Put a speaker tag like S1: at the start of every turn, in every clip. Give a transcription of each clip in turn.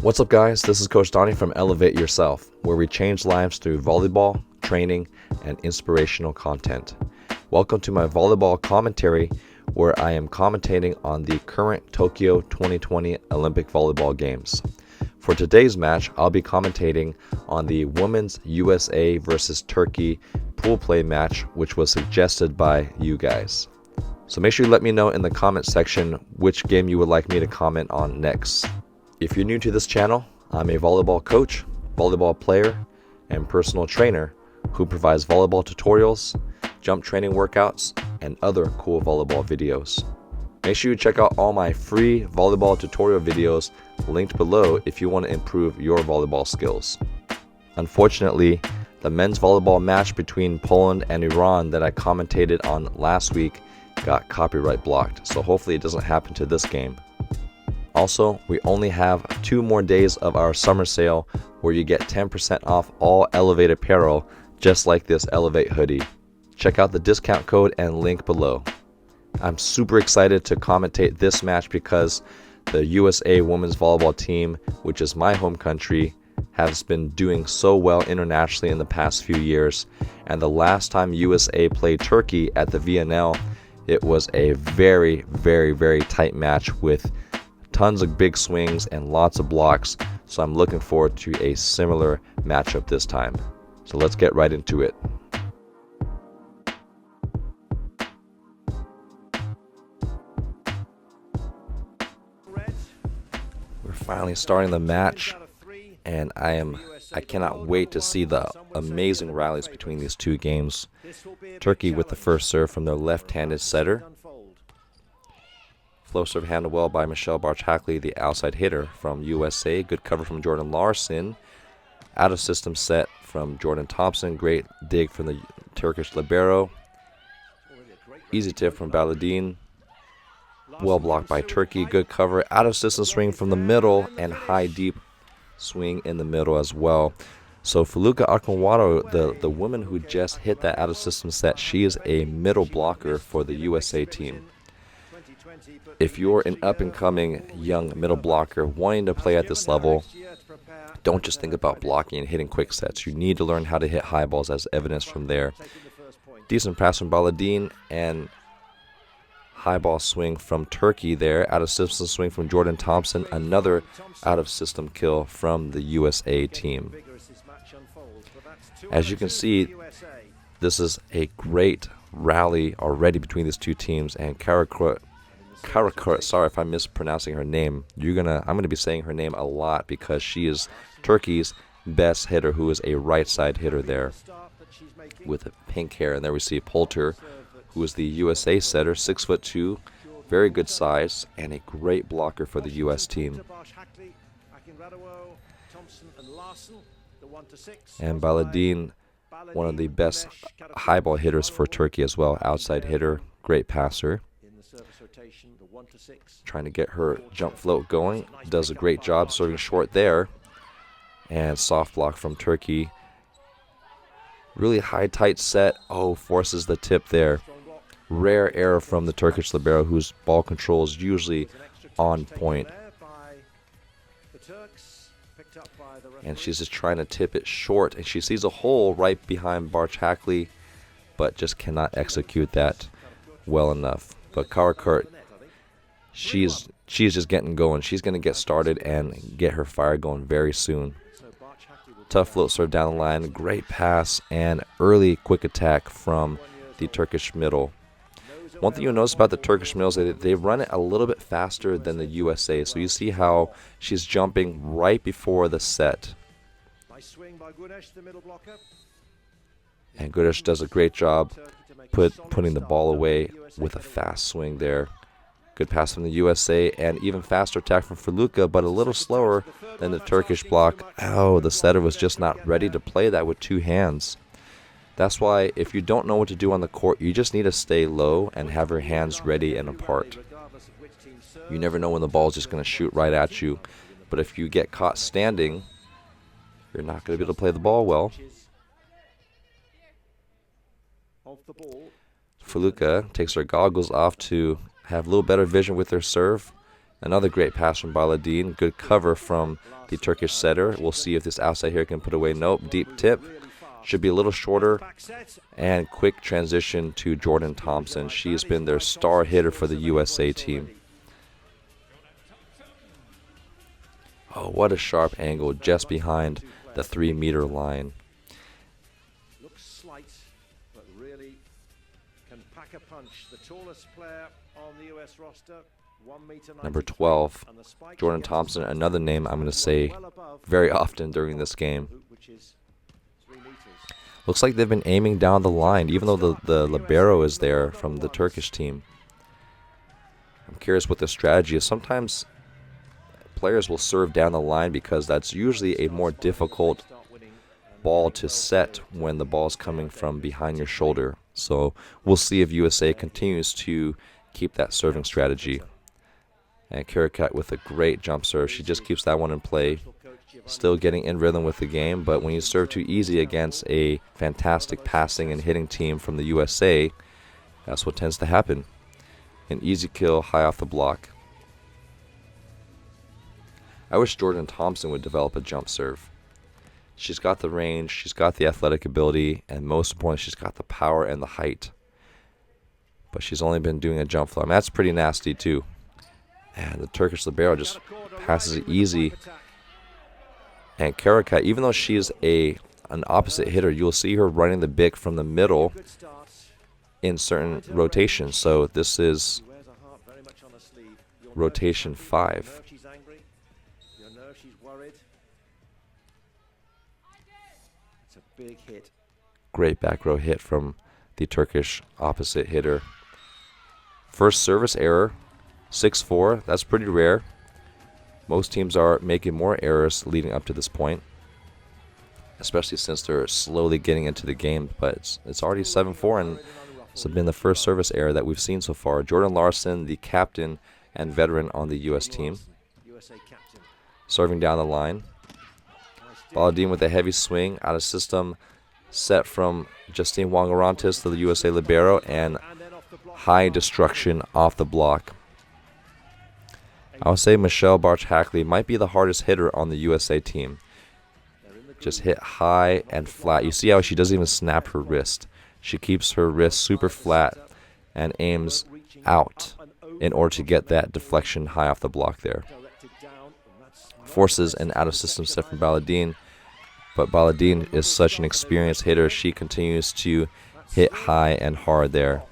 S1: What's up, guys? This is Coach Donny from Elevate Yourself, where we change lives through volleyball, training, and inspirational content. Welcome to my volleyball commentary, where I am commentating on the current Tokyo 2020 Olympic Volleyball Games. For today's match, I'll be commentating on the Women's USA versus Turkey pool play match, which was suggested by you guys. So make sure you let me know in the comment section which game you would like me to comment on next. If you're new to this channel, I'm a volleyball coach, volleyball player, and personal trainer who provides volleyball tutorials, jump training workouts, and other cool volleyball videos. Make sure you check out all my free volleyball tutorial videos linked below if you want to improve your volleyball skills. Unfortunately, the men's volleyball match between Poland and Iran that I commentated on last week got copyright blocked, so hopefully it doesn't happen to this game. Also, we only have 2 more days of our summer sale where you get 10% off all Elevate apparel, just like this Elevate hoodie. Check out the discount code and link below. I'm super excited to commentate this match because the USA women's volleyball team, which is my home country, has been doing so well internationally in the past few years. And the last time USA played Turkey at the VNL, it was a very, very, very tight match with tons of big swings and lots of blocks, so I'm looking forward to a similar matchup this time. So let's get right into it. We're finally starting the match, and I cannot wait to see the amazing rallies between these two games. Turkey with the first serve from their left-handed setter. Flow serve handled well by BARTSCH-HACKLEY, the outside hitter from USA. Good cover from Jordan Larson. Out of system set from Jordan Thompson. Great dig from the Turkish libero. Easy tip from Baladin. Well blocked by Turkey. Good cover. Out of system swing from the middle and high deep swing in the middle as well. So Feluka Akinwado, the woman who just hit that out of system set, she is a middle blocker for the USA team. If you're an up-and-coming young middle blocker wanting to play at this level, don't just think about blocking and hitting quick sets. You need to learn how to hit high balls, as evidenced from there. Decent pass from Baladin and high ball swing from Turkey there. Out of system swing from Jordan Thompson. Another out of system kill from the USA team. As you can see, this is a great rally already between these two teams, and Karakurt, sorry if I'm mispronouncing her name. I'm gonna be saying her name a lot because she is Turkey's best hitter, who is a right side hitter there with pink hair. And there we see Poulter, who is the USA setter, 6'2", very good size, and a great blocker for the US team. And Baladin, one of the best high ball hitters for Turkey as well, outside hitter, great passer. Trying to get her jump float going. Does a great job serving short there. And soft block from Turkey. Really high, tight set. Oh, forces the tip there. Rare error from the Turkish libero, whose ball control is usually on point. And she's just trying to tip it short. And she sees a hole right behind BARTSCH-HACKLEY, but just cannot execute that well enough. But Karakurt, she's just getting going. She's going to get started and get her fire going very soon. Tough float serve down the line. Great pass and early quick attack from the Turkish middle. One thing you'll notice about the Turkish middle is that they run it a little bit faster than the USA. So you see how she's jumping right before the set. And Gudesh does a great job putting the ball away with a fast swing there. Good pass from the USA, and even faster attack from Feluka, but a little slower than the Turkish block. Oh, the setter was just not ready to play that with 2 hands. That's why if you don't know what to do on the court, you just need to stay low and have your hands ready and apart. You never know when the ball is just going to shoot right at you. But if you get caught standing, you're not going to be able to play the ball well. Feluka takes her goggles off to have a little better vision with her serve. Another great pass from Baladin. Good cover from the Turkish setter. We'll see if this outside here can put away. Nope. Deep tip. Should be a little shorter. And quick transition to Jordan Thompson. She has been their star hitter for the USA team. Oh, what a sharp angle just behind the 3-meter line.
S2: Looks slight, but really can pack a punch. The tallest player on the US roster, 1 meter.
S1: Number 12, Jordan Thompson, another name I'm going to say very often during this game. Looks like they've been aiming down the line, even though the libero is there from the Turkish team. I'm curious what the strategy is. Sometimes players will serve down the line because that's usually a more difficult ball to set when the ball's coming from behind your shoulder. So we'll see if USA continues to keep that serving strategy. And Karakat with a great jump serve. She just keeps that one in play. Still getting in rhythm with the game, but when you serve too easy against a fantastic passing and hitting team from the USA, that's what tends to happen. An easy kill high off the block. I wish Jordan Thompson would develop a jump serve. She's got the range, she's got the athletic ability, and most importantly, she's got the power and the height. But she's only been doing a jump flow. I mean, that's pretty nasty too. And the Turkish libero just passes it easy. And Karakat, even though she's an opposite hitter, you'll see her running the bick from the middle in certain rotations. So this is rotation 5. Great back row hit from the Turkish opposite hitter. First service error, 6-4. That's pretty rare. Most teams are making more errors leading up to this point, especially since they're slowly getting into the game. But it's already 7-4, and it's been the first service error that we've seen so far. Jordan Larson, the captain and veteran on the U.S. team, serving down the line. Baladin with a heavy swing, out of system, set from Justine WONG-ORANTES to the USA libero, and high destruction off the block. I would say Michelle BARTSCH-HACKLEY might be the hardest hitter on the USA team. Just hit high and flat. You see how she doesn't even snap her wrist. She keeps her wrist super flat and aims out in order to get that deflection high off the block there. Forces an out-of-system set from Baladin, but Baladin is such an experienced hitter. She continues to hit high and hard there.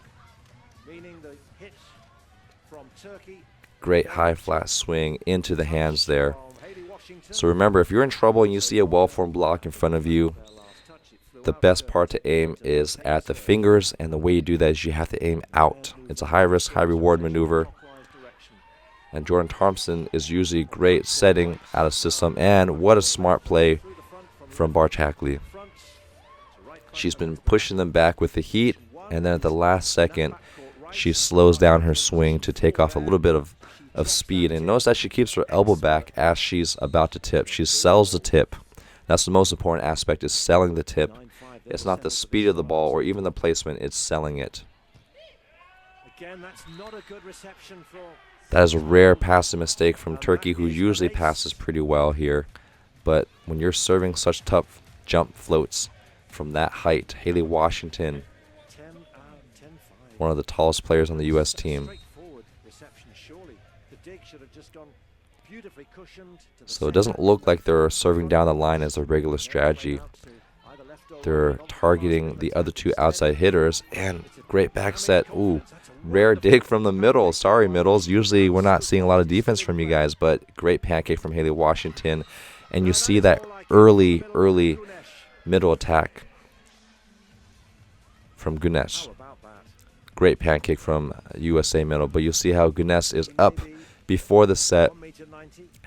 S1: Great high flat swing into the hands there. So remember, if you're in trouble and you see a well-formed block in front of you, the best part to aim is at the fingers, and the way you do that is you have to aim out. It's a high-risk, high-reward maneuver. And Jordan Thompson is usually great setting out of system, and what a smart play from BARTSCH-HACKLEY. She's been pushing them back with the heat, and then at the last second, she slows down her swing to take off a little bit of speed. And notice that she keeps her elbow back as she's about to tip. She sells the tip. That's the most important aspect, is selling the tip. It's not the speed of the ball or even the placement, it's selling it. That is a rare passing mistake from Turkey, who usually passes pretty well here. But when you're serving such tough jump floats from that height, Haley Washington, one of the tallest players on the U.S. team. So it doesn't look like they're serving down the line as a regular strategy. They're targeting the other two outside hitters, and great back set. Ooh, rare dig from the middle. Sorry, middles. Usually we're not seeing a lot of defense from you guys, but great pancake from Haley Washington. And you see that early middle attack from Gunesh. Great pancake from USA middle, but you'll see how Gunesh is up before the set,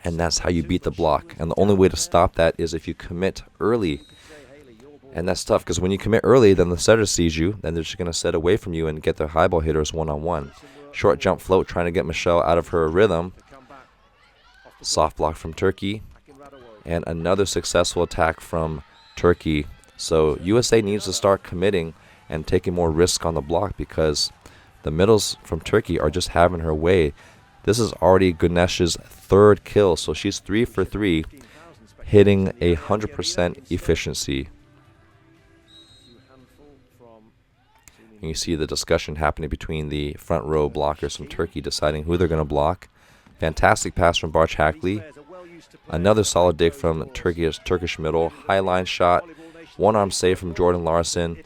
S1: and that's how you beat the block. And the only way to stop that is if you commit early. And that's tough, because when you commit early, then the setter sees you, then they're just going to set away from you and get their high ball hitters one-on-one. Short jump float trying to get Michelle out of her rhythm. Soft block from Turkey. And another successful attack from Turkey. So USA needs to start committing and taking more risk on the block, because the middles from Turkey are just having her way. This is already Ganesh's third kill, so she's 3 for 3, hitting 100% efficiency. And you see the discussion happening between the front row blockers from Turkey deciding who they're going to block. Fantastic pass from BARTSCH-HACKLEY. Another solid dig from Turkish middle. High line shot. One arm save from Jordan Larsson.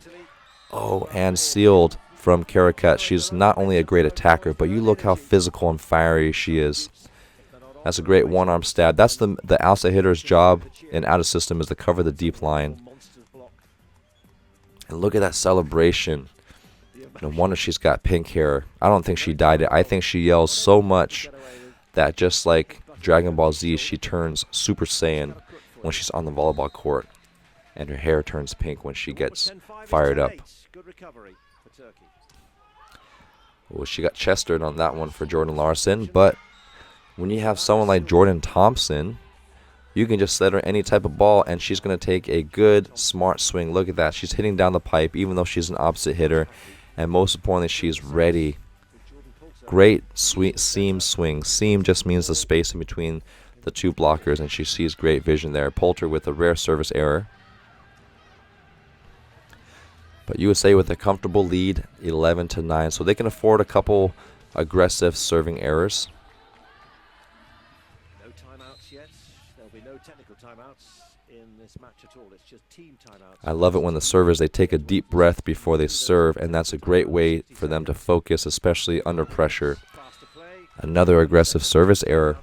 S1: Oh, and sealed from Karakat. She's not only a great attacker, but you look how physical and fiery she is. That's a great one arm stab. That's the outside hitter's job in out of system, is to cover the deep line. And look at that celebration. No wonder she's got pink hair. I don't think she dyed it. I think she yells so much that just like Dragon Ball Z, she turns Super Saiyan when she's on the volleyball court. And her hair turns pink when she gets fired up. Well, she got chestered on that one for Jordan Larsson. But when you have someone like Jordan Thompson, you can just set her any type of ball and she's going to take a good, smart swing. Look at that. She's hitting down the pipe even though she's an opposite hitter. And most importantly, she's ready. Great sweet seam swing. Seam just means the space in between the two blockers, and she sees great vision there. Poulter with a rare service error. But USA with a comfortable lead, 11-9, so they can afford a couple aggressive serving errors.
S2: No timeouts yet. There'll be no technical timeouts in this match at all. It's just team timeouts.
S1: I love it when the servers, they take a deep breath before they serve, and that's a great way for them to focus, especially under pressure. Another aggressive service error.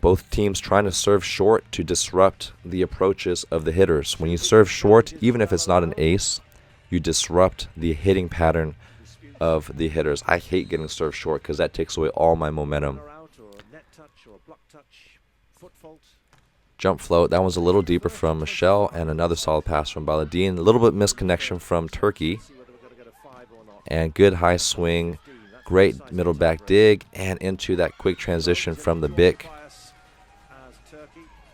S1: Both teams trying to serve short to disrupt the approaches of the hitters. When you serve short, even if it's not an ace, you disrupt the hitting pattern of the hitters. I hate getting served short because that takes away all my momentum. Jump float, that one's a little deeper from Michelle, and another solid pass from Baladin. A little bit misconnection from Turkey. And good high swing, great middle back dig, and into that quick transition from the Bic.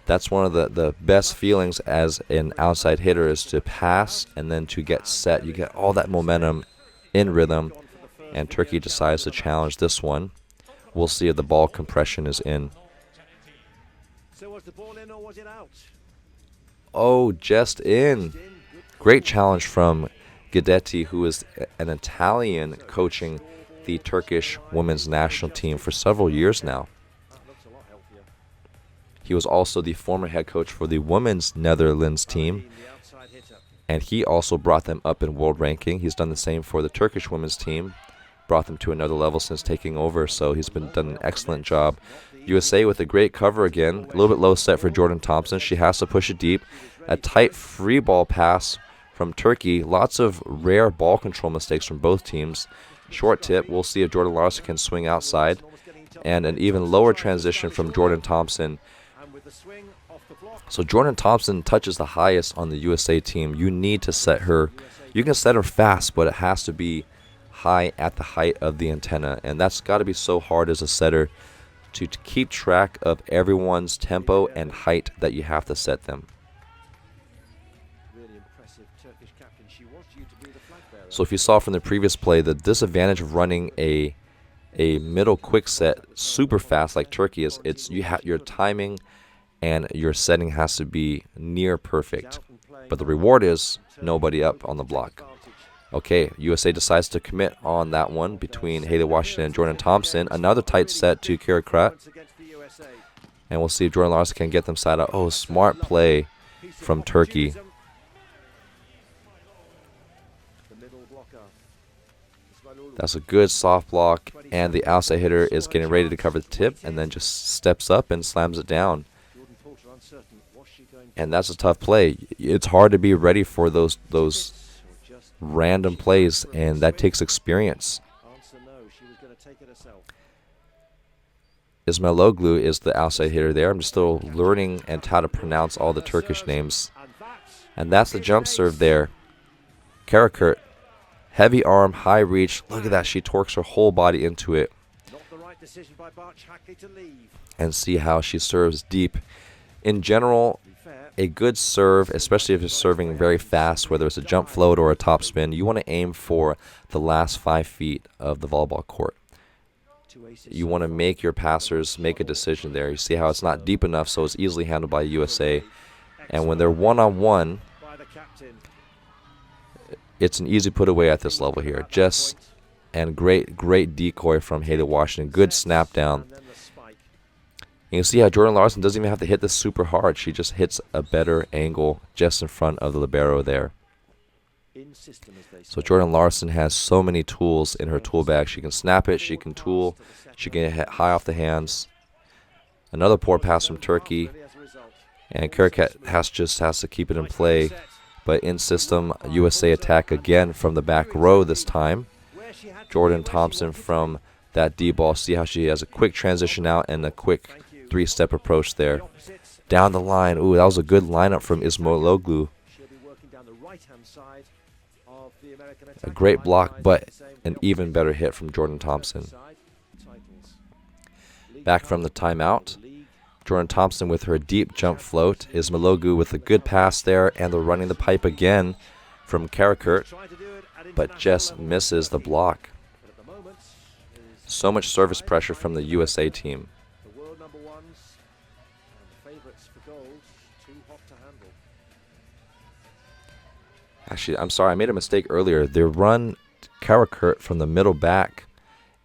S1: That's one of the best feelings as an outside hitter, is to pass and then to get set. You get all that momentum in rhythm, and Turkey decides to challenge this one. We'll see if the ball compression is in.
S2: So was the ball in or was it out?
S1: Oh, just in. Great challenge from Guidetti, who is an Italian coaching the Turkish women's national team for several years now. He was also the former head coach for the women's Netherlands team, and he also brought them up in world ranking. He's done the same for the Turkish women's team, brought them to another level since taking over, so he's done an excellent job. USA with a great cover again, a little bit low set for Jordan Thompson. She has to push it deep. A tight free ball pass from Turkey. Lots of rare ball control mistakes from both teams. Short tip, we'll see if Jordan Larsson can swing outside. And an even lower transition from Jordan Thompson. So Jordan Thompson touches the highest on the USA team. You need to set her. You can set her fast, but it has to be high at the height of the antenna. And that's got to be so hard as a setter to keep track of everyone's tempo and height that you have to set them. So if you saw from the previous play, the disadvantage of running a middle quick set super fast like Turkey is your timing and your setting has to be near perfect. But the reward is nobody up on the block. Okay, USA decides to commit on that one between Haley Washington and Jordan Thompson. Another tight set to Kira Krat. And we'll see if Jordan Larsson can get them side out. Oh, smart play from Turkey. That's a good soft block, and the outside hitter is getting ready to cover the tip and then just steps up and slams it down. And that's a tough play. It's hard to be ready for those random plays, and that takes experience. Ismailoglu is the outside hitter there. I'm still learning and how to pronounce all the Turkish names. And that's the jump serve there. Karakurt, heavy arm, high reach. Look at that. She torques her whole body into it. And see how she serves deep. In general, a good serve, especially if you're serving very fast, whether it's a jump float or a top spin, you want to aim for the last 5 feet of the volleyball court. you want to make your passers make a decision there. You see how it's not deep enough, so it's easily handled by USA. And when they're one-on-one, it's an easy put away at this level here. And great decoy from Haley Washington. Good snap down. You can see how Jordan Larson doesn't even have to hit this super hard. She just hits a better angle just in front of the libero there. So Jordan Larson has so many tools in her tool bag. She can snap it, she can tool, she can hit high off the hands. Another poor pass from Turkey. And Karakat has to keep it in play. But in system, USA attack again from the back row this time. Jordan Thompson from that D-ball. See how she has a quick transition out and a quick three-step approach there. Down the line. Ooh, that was a good lineup from Ismailoglu. A great block, but an even better hit from Jordan Thompson. Back from the timeout. Jordan Thompson with her deep jump float. Ismailoglu with a good pass there, and they're running the pipe again from Karakurt, but just misses the block. So much service pressure from the USA team. Actually, I'm sorry, I made a mistake earlier. They run Karakurt from the middle back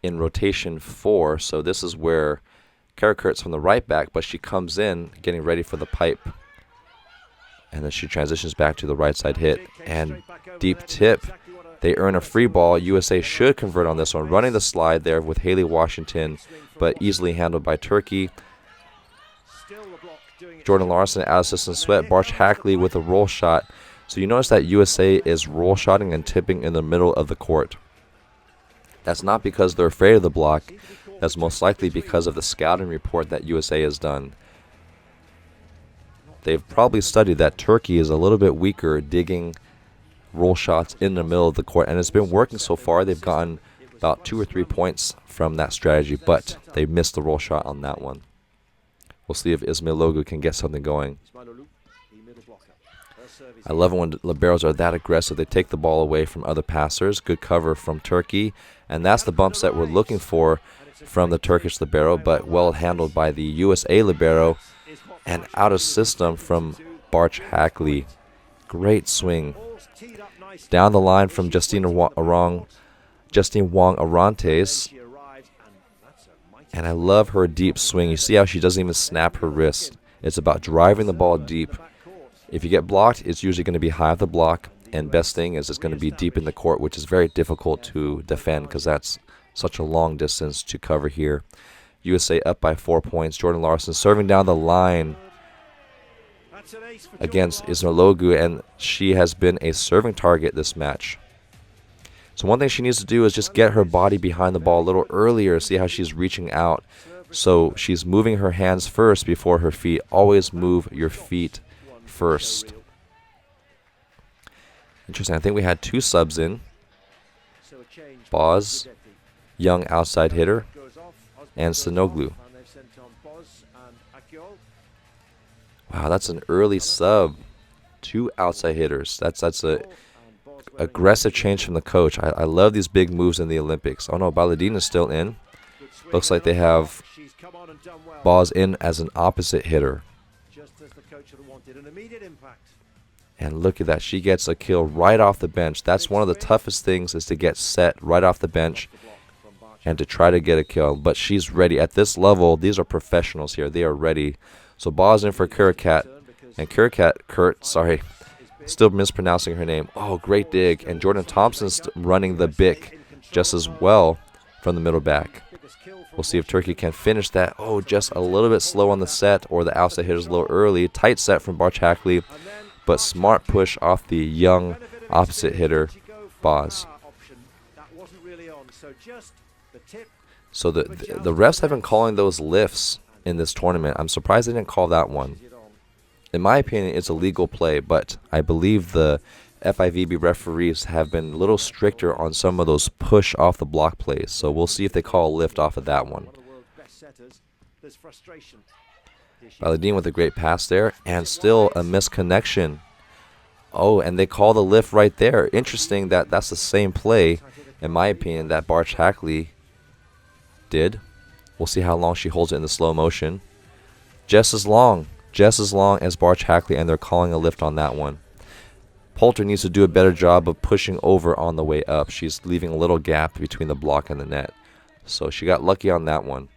S1: in rotation 4, so this is where Karakurt's from the right back, but she comes in getting ready for the pipe. And then she transitions back to the right side hit. And deep tip. They earn a free ball. USA should convert on this one. Running the slide there with Haley Washington, but easily handled by Turkey. Jordan Larson out of assistant sweat. BARTSCH-HACKLEY with a roll shot. So you notice that USA is roll shotting and tipping in the middle of the court. That's not because they're afraid of the block. That's most likely because of the scouting report that USA has done. They've probably studied that Turkey is a little bit weaker digging roll shots in the middle of the court, and it's been working so far. They've gotten about 2 or 3 points from that strategy, but they missed the roll shot on that one. We'll see if Ismailoglu can get something going. I love it when liberos are that aggressive. They take the ball away from other passers. Good cover from Turkey, and that's the bump set we're looking for from the Turkish libero, but well handled by the USA libero, and out of system from BARTSCH-HACKLEY. Great swing. Down the line from Justine Wong-ORANTES. And I love her deep swing. You see how she doesn't even snap her wrist. It's about driving the ball deep. If you get blocked, it's usually going to be high off the block, and best thing is it's going to be deep in the court, which is very difficult to defend because that's such a long distance to cover here. USA up by 4 points. Jordan Larson serving down the line against Ismailoglu, and she has been a serving target this match. So one thing she needs to do is just get her body behind the ball a little earlier. See how she's reaching out. So she's moving her hands first before her feet. Always move your feet first. Interesting. I think we had 2 subs in. Boz, young outside hitter, and Sinoglu. Wow, that's an early sub. 2 outside hitters. That's a aggressive change from the coach. I love these big moves in the Olympics. Oh no, Baladin is still in. Looks like they have Boz in as an opposite hitter. And look at that. She gets a kill right off the bench. That's one of the toughest things, is to get set right off the bench and to try to get a kill. But she's ready. At this level, these are professionals here. They are ready. So Boz in for Karakat. And Kurt, still mispronouncing her name. Oh, great dig. And Jordan Thompson's running the bick just as well from the middle back. We'll see if Turkey can finish that. Oh, just a little bit slow on the set, or the outside hitter's a little early. Tight set from BARTSCH-HACKLEY, but smart push off the young opposite hitter, Boz. So the refs have been calling those lifts in this tournament. I'm surprised they didn't call that one. In my opinion, it's a legal play, but I believe the FIVB referees have been a little stricter on some of those push off the block plays. So we'll see if they call a lift off of that one. Baladin with a great pass there, and still a misconnection. Oh, and they call the lift right there. Interesting that that's the same play, in my opinion, that BARTSCH-HACKLEY did. We'll see how long she holds it in the slow motion. Just as long as BARTSCH-HACKLEY, and they're calling a lift on that one. Poulter needs to do a better job of pushing over on the way up. She's leaving a little gap between the block and the net. So she got lucky on that one.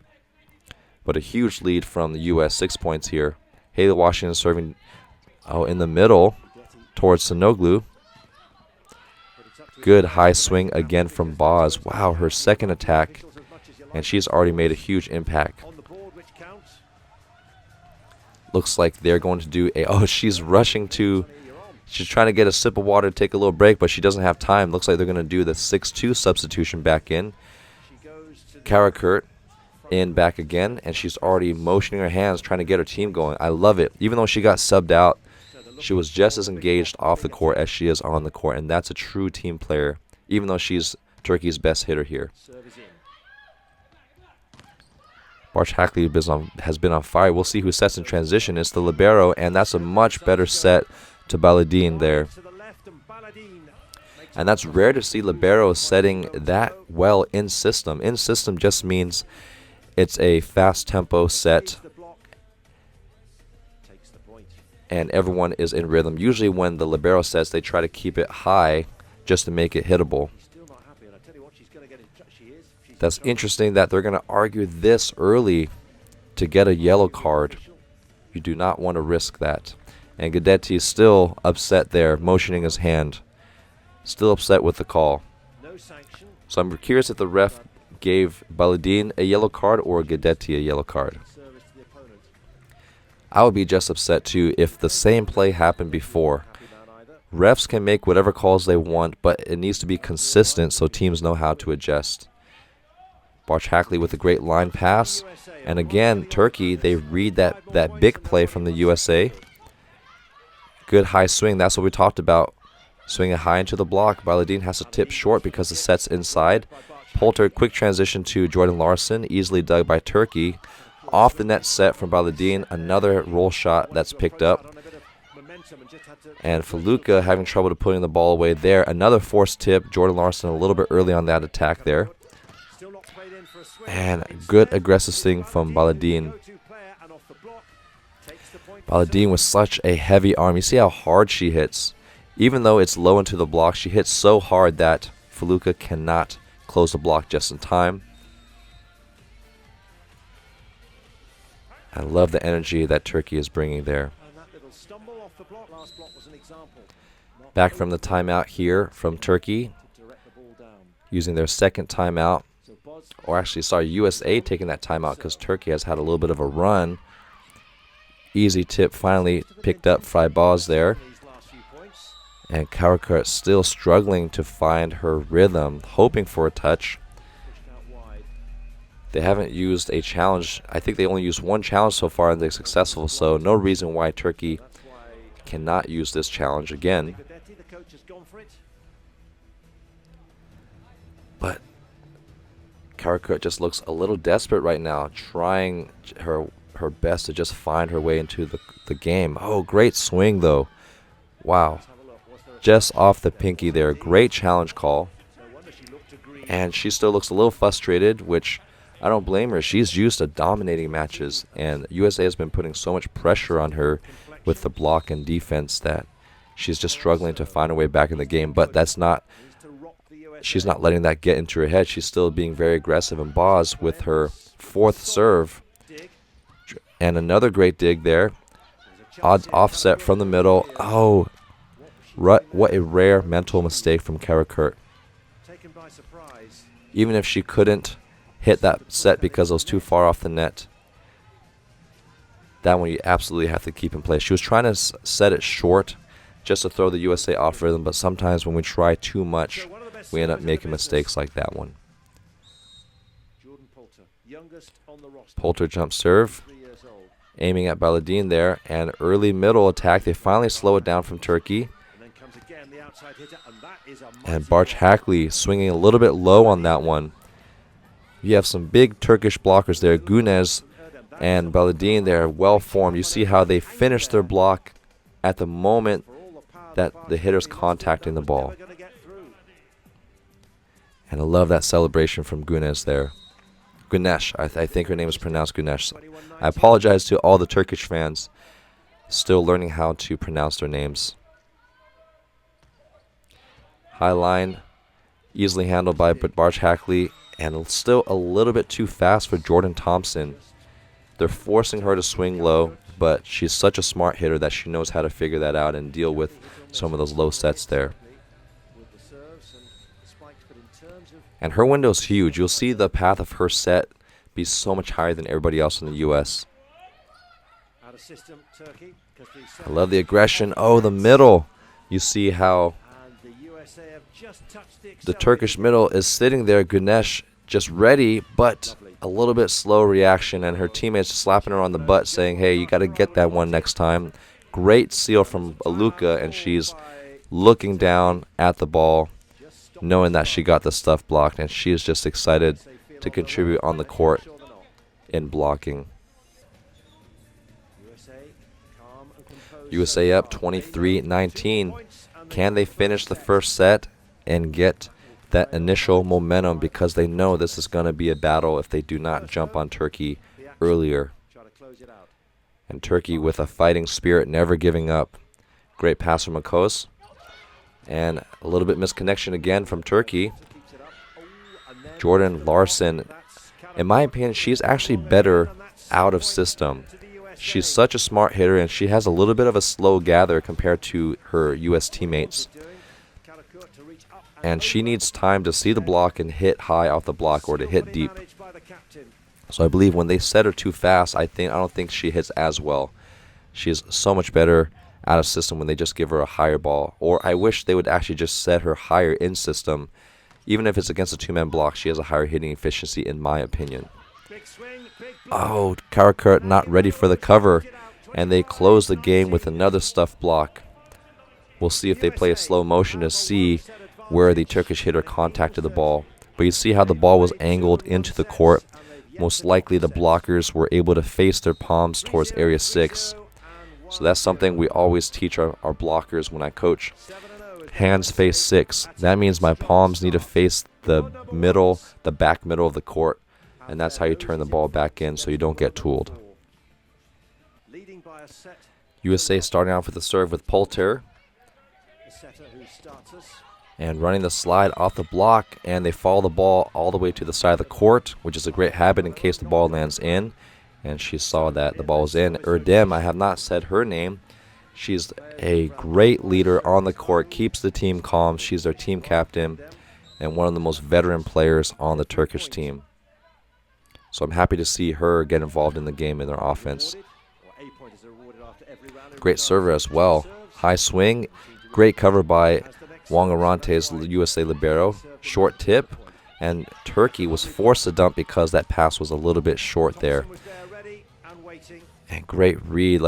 S1: But a huge lead from the U.S. 6 points here. Haley Washington serving in the middle towards Sinoglu. Good high swing again from Boz. Wow, her second attack, and she's already made a huge impact. Looks like they're going to do a... Oh, she's rushing to... She's trying to get a sip of water to take a little break, but she doesn't have time. Looks like they're going to do the 6-2 substitution back in. Karakurt in back again, and she's already motioning her hands, trying to get her team going. I love it. Even though she got subbed out, she was just as engaged off the court as she is on the court, and that's a true team player, even though she's Turkey's best hitter here. BARTSCH-HACKLEY has been on fire. We'll see who sets in transition. It's the libero, and that's a much better set to Baladine there. And that's rare to see libero setting that well in system. In system just means it's a fast tempo set and everyone is in rhythm. Usually when the libero sets, they try to keep it high just to make it hittable. That's interesting that they're going to argue this early to get a yellow card. You do not want to risk that. And Guidetti is still upset there, motioning his hand. Still upset with the call. So I'm curious if the ref gave Baladine a yellow card or Guidetti a yellow card. I would be just upset too if the same play happened before. Refs can make whatever calls they want, but it needs to be consistent so teams know how to adjust. BARTSCH-HACKLEY with a great line pass. And again, Turkey, they read that big play from the USA. Good high swing. That's what we talked about. Swinging high into the block. Baladine has to tip short because the set's inside. Poulter, quick transition to Jordan Larson. Easily dug by Turkey. Off the net set from Baladine. Another roll shot that's picked up. And Feluca having trouble to putting the ball away there. Another forced tip. Jordan Larson a little bit early on that attack there. And good aggressive swing from Baladine. Baladine with such a heavy arm. You see how hard she hits. Even though it's low into the block, she hits so hard that Feluca cannot close the block just in time. I love the energy that Turkey is bringing there. Back from the timeout here from Turkey, using their second timeout. Or actually, sorry, USA taking that timeout because Turkey has had a little bit of a run. Easy tip finally picked up Frybaz there. And Karakurt still struggling to find her rhythm, hoping for a touch. They haven't used a challenge. I think they only used one challenge so far and they're successful, so no reason why Turkey cannot use this challenge again. But Karakurt just looks a little desperate right now, trying her best to just find her way into the game. Oh, great swing though. Wow. Just off the pinky there. Great challenge call. And she still looks a little frustrated, which I don't blame her. She's used to dominating matches, and USA has been putting so much pressure on her with the block and defense that she's just struggling to find her way back in the game. But that's not, she's not letting that get into her head. She's still being very aggressive. And Boz with her fourth serve. And another great dig there. Odds offset from the middle. Oh, what a rare mental mistake from Karakurt. Even if she couldn't hit that set because it was too far off the net, that one you absolutely have to keep in place. She was trying to set it short just to throw the USA off rhythm, but sometimes when we try too much, we end up making mistakes like that one. Poulter jump serve, aiming at Baladine there, and early middle attack. They finally slow it down from Turkey. And BARTSCH-HACKLEY swinging a little bit low on that one. You have some big Turkish blockers there. Güneş and Baladine there, well formed. You see how they finish their block at the moment that the hitter's contacting the ball. And I love that celebration from Güneş there. Güneş. I think her name is pronounced Güneş. I apologize to all the Turkish fans still learning how to pronounce their names. High line, easily handled by BARTSCH-HACKLEY, and still a little bit too fast for Jordan Thompson. They're forcing her to swing low, but she's such a smart hitter that she knows how to figure that out and deal with some of those low sets there. And her window is huge. You'll see the path of her set be so much higher than everybody else in the U.S. I love the aggression. Oh, the middle. You see how the Turkish middle is sitting there. Güneş just ready, but a little bit slow reaction, and her teammates slapping her on the butt saying, hey, you got to get that one next time. Great seal from Aluka, and she's looking down at the ball, knowing that she got the stuff blocked, and she is just excited to contribute on the court in blocking. USA up 23-19. Can they finish the first set and get that initial momentum, because they know this is going to be a battle if they do not jump on Turkey earlier. And Turkey with a fighting spirit, never giving up. Great pass from Akos. And a little bit misconnection again from Turkey. Jordan Larson, in my opinion, she's actually better out of system. She's such a smart hitter, and she has a little bit of a slow gather compared to her U.S. teammates. And she needs time to see the block and hit high off the block or to hit deep. So I believe when they set her too fast, I don't think she hits as well. She is so much better out of system when they just give her a higher ball. Or I wish they would actually just set her higher in system. Even if it's against a two-man block, she has a higher hitting efficiency in my opinion. Oh, Karakurt not ready for the cover. And they close the game with another stuff block. We'll see if they play a slow motion to see where the Turkish hitter contacted the ball. But you see how the ball was angled into the court. Most likely the blockers were able to face their palms towards area 6. So that's something we always teach our blockers when I coach. Hands face 6. That means my palms need to face the middle, the back middle of the court. And that's how you turn the ball back in so you don't get tooled. USA starting off with the serve with Poulter. And running the slide off the block, and they follow the ball all the way to the side of the court, which is a great habit in case the ball lands in. And she saw that the ball was in. Erdem, I have not said her name. She's a great leader on the court, keeps the team calm. She's their team captain and one of the most veteran players on the Turkish team. So I'm happy to see her get involved in the game in their offense. Great server as well. High swing. Great cover by WONG-ORANTES, USA libero. Short tip, and Turkey was forced to dump because that pass was a little bit short there. And great read.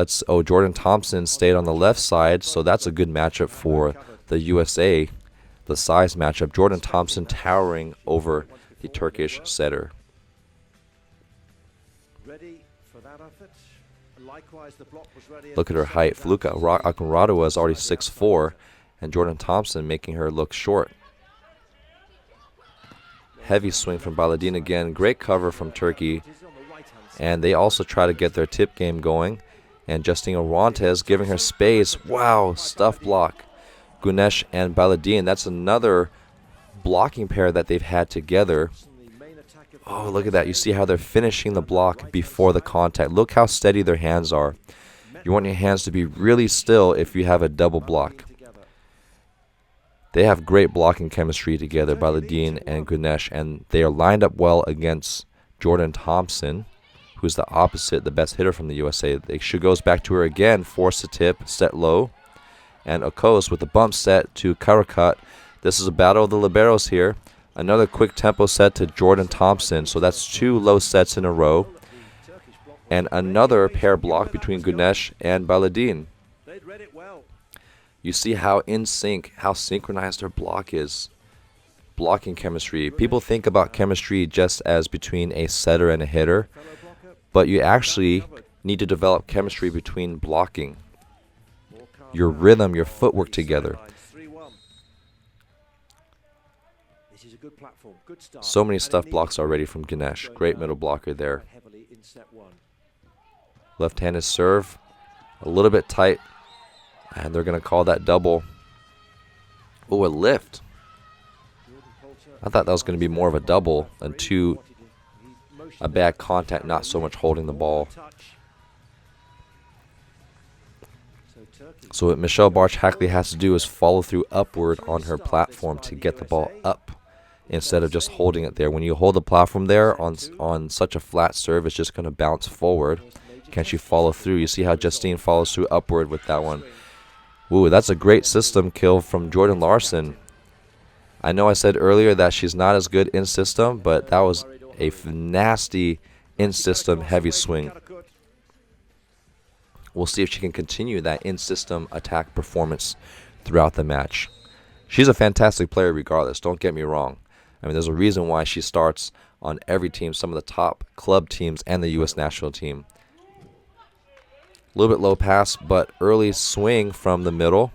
S1: Jordan Thompson stayed on the left side, so that's a good matchup for the USA. The size matchup. Jordan Thompson towering over the Turkish setter. Look at her height. Fluka Akunradova is already 6'4", and Jordan Thompson making her look short. Heavy swing from Baladin again. Great cover from Turkey. And they also try to get their tip game going. And Justine Orantes giving her space. Wow, stuff block. Güneş and Baladin. That's another blocking pair that they've had together. Oh, look at that. You see how they're finishing the block before the contact. Look how steady their hands are. You want your hands to be really still if you have a double block. They have great blocking chemistry together, Baladin and Güneş, and they are lined up well against Jordan Thompson, who's the opposite, the best hitter from the USA. She goes back to her again, force the tip, set low, and Akos with the bump set to Karakurt. This is a battle of the liberos here. Another quick tempo set to Jordan Thompson, so that's 2 low sets in a row. And another pair block between Güneş and Baladin. You see how in sync, how synchronized their block is. Blocking chemistry. People think about chemistry just as between a setter and a hitter, but you actually need to develop chemistry between blocking. Your rhythm, your footwork together.
S2: good platform, good start.
S1: So many
S2: And
S1: stuff
S2: it
S1: blocks
S2: needs
S1: already from Ganesh.
S2: going
S1: Great
S2: down
S1: middle blocker there.
S2: quite heavily in set one.
S1: Left-handed serve, a little bit tight, and they're going to call that double. Oh, a lift. I thought that was going to be more of a double than a bad contact, not so much holding the ball. So what Michelle BARTSCH-HACKLEY has to do is follow through upward on her platform to get the ball up instead of just holding it there. When you hold the platform there on such a flat serve, it's just going to bounce forward. Can she follow through? You see how Justine follows through upward with that one. Ooh, that's a great system kill from Jordan Larson. I know I said earlier that she's not as good in system, but that was a nasty in system heavy swing. We'll see if she can continue that in system attack performance throughout the match. She's a fantastic player regardless, don't get me wrong. I mean, there's a reason why she starts on every team, some of the top club teams and the U.S. national team. A little bit low pass, but early swing from the middle.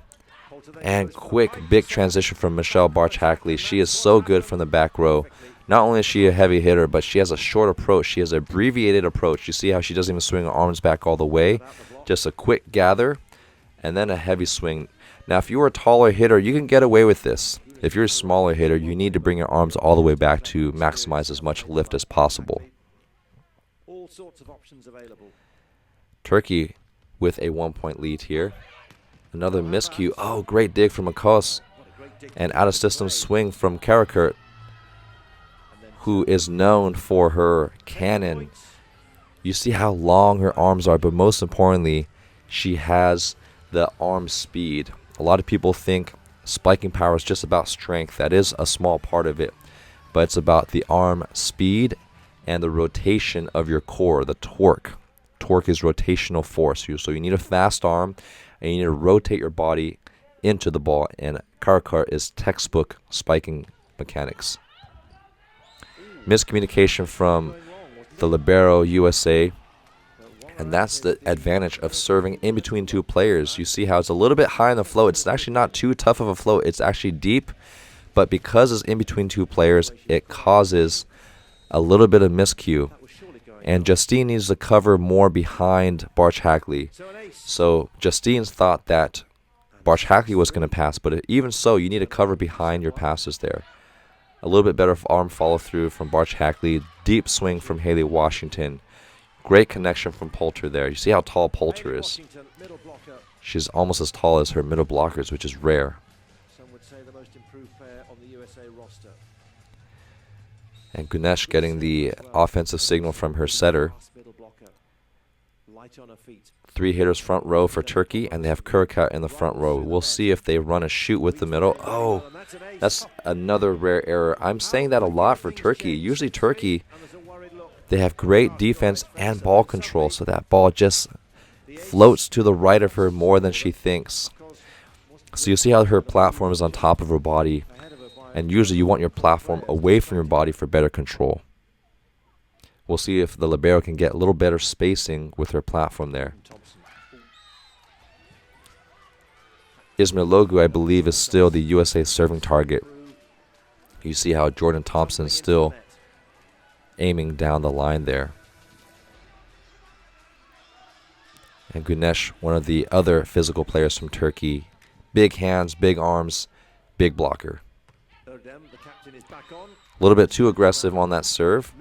S1: And quick, big transition from Michelle BARTSCH-HACKLEY. She is so good from the back row. Not only is she a heavy hitter, but she has a short approach. She has an abbreviated approach. You see how she doesn't even swing her arms back all the way. Just a quick gather, and then a heavy swing. Now, if you are a taller hitter, you can get away with this. If you're a smaller hitter, you need to bring your arms all the way back to maximize as much lift as possible.
S2: All sorts of options available.
S1: Turkey with a 1-point lead here. Another miscue. Oh, great dig from Akos. And out of system swing from Karakurt, who is known for her cannon. You see how long her arms are, but most importantly, she has the arm speed. A lot of people think spiking power is just about strength. That is a small part of it, but it's about the arm speed and the rotation of your core, the torque. Torque is rotational force. So you need a fast arm, and you need to rotate your body into the ball, and Karakurt is textbook spiking mechanics. Miscommunication from the libero USA, and that's the advantage of serving in between two players. You see how it's a little bit high in the flow. It's actually not too tough of a flow. It's actually deep, but because it's in between two players, it causes a little bit of miscue. And Justine needs to cover more behind BARTSCH-HACKLEY. So Justine's thought that BARTSCH-HACKLEY was going to pass, but even so, you need to cover behind your passes there. A little bit better arm follow through from BARTSCH-HACKLEY. Deep swing from Haley Washington. Great connection from Poulter there. You see how tall Poulter is. She's almost as tall as her middle blockers, which is rare.
S2: Some would say the most improved player on the USA roster.
S1: And Ganesh getting the offensive signal from her setter.
S2: Light on her feet.
S1: 3 hitters front row for Turkey, and they have Karakurt in the front row. We'll see if they run a shoot with the middle. Oh, that's another rare error. I'm saying that a lot for Turkey. Usually Turkey, they have great defense and ball control, so that ball just floats to the right of her more than she thinks. So you see how her platform is on top of her body, and usually you want your platform away from your body for better control. We'll see if the libero can get a little better spacing with her platform there. Ismailogu, I believe, is still the USA serving target. You see how Jordan Thompson is still aiming down the line there. And Ganesh, one of the other physical players from Turkey. Big hands, big arms, big blocker. A little bit too aggressive on that serve.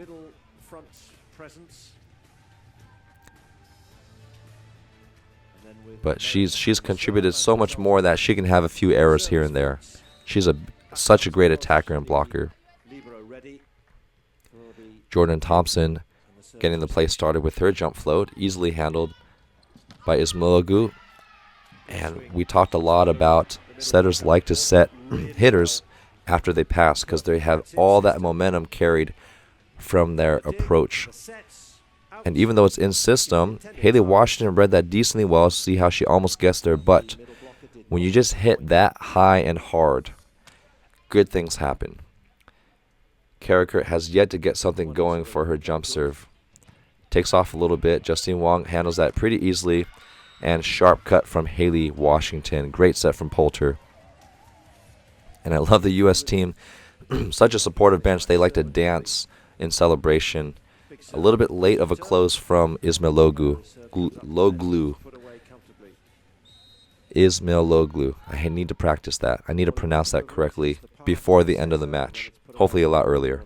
S1: But she's contributed so much more that she can have a few errors here and there. She's such a great attacker and blocker. Jordan Thompson getting the play started with her jump float, easily handled by Ismailogu. And we talked a lot about setters like to set hitters after they pass because they have all that momentum carried from their approach. And even though it's in system, Haley Washington read that decently well. See how she almost gets there. But when you just hit that high and hard, good things happen. Karakurt has yet to get something going for her jump serve. Takes off a little bit. Justine Wong handles that pretty easily. And sharp cut from Haley Washington. Great set from Poulter. And I love the U.S. team. such a supportive bench. They like to dance in celebration. A little bit late of a close from Ismailoglu. Ismailoglu. I need to practice that. I need to pronounce that correctly before the end of the match. Hopefully a lot earlier.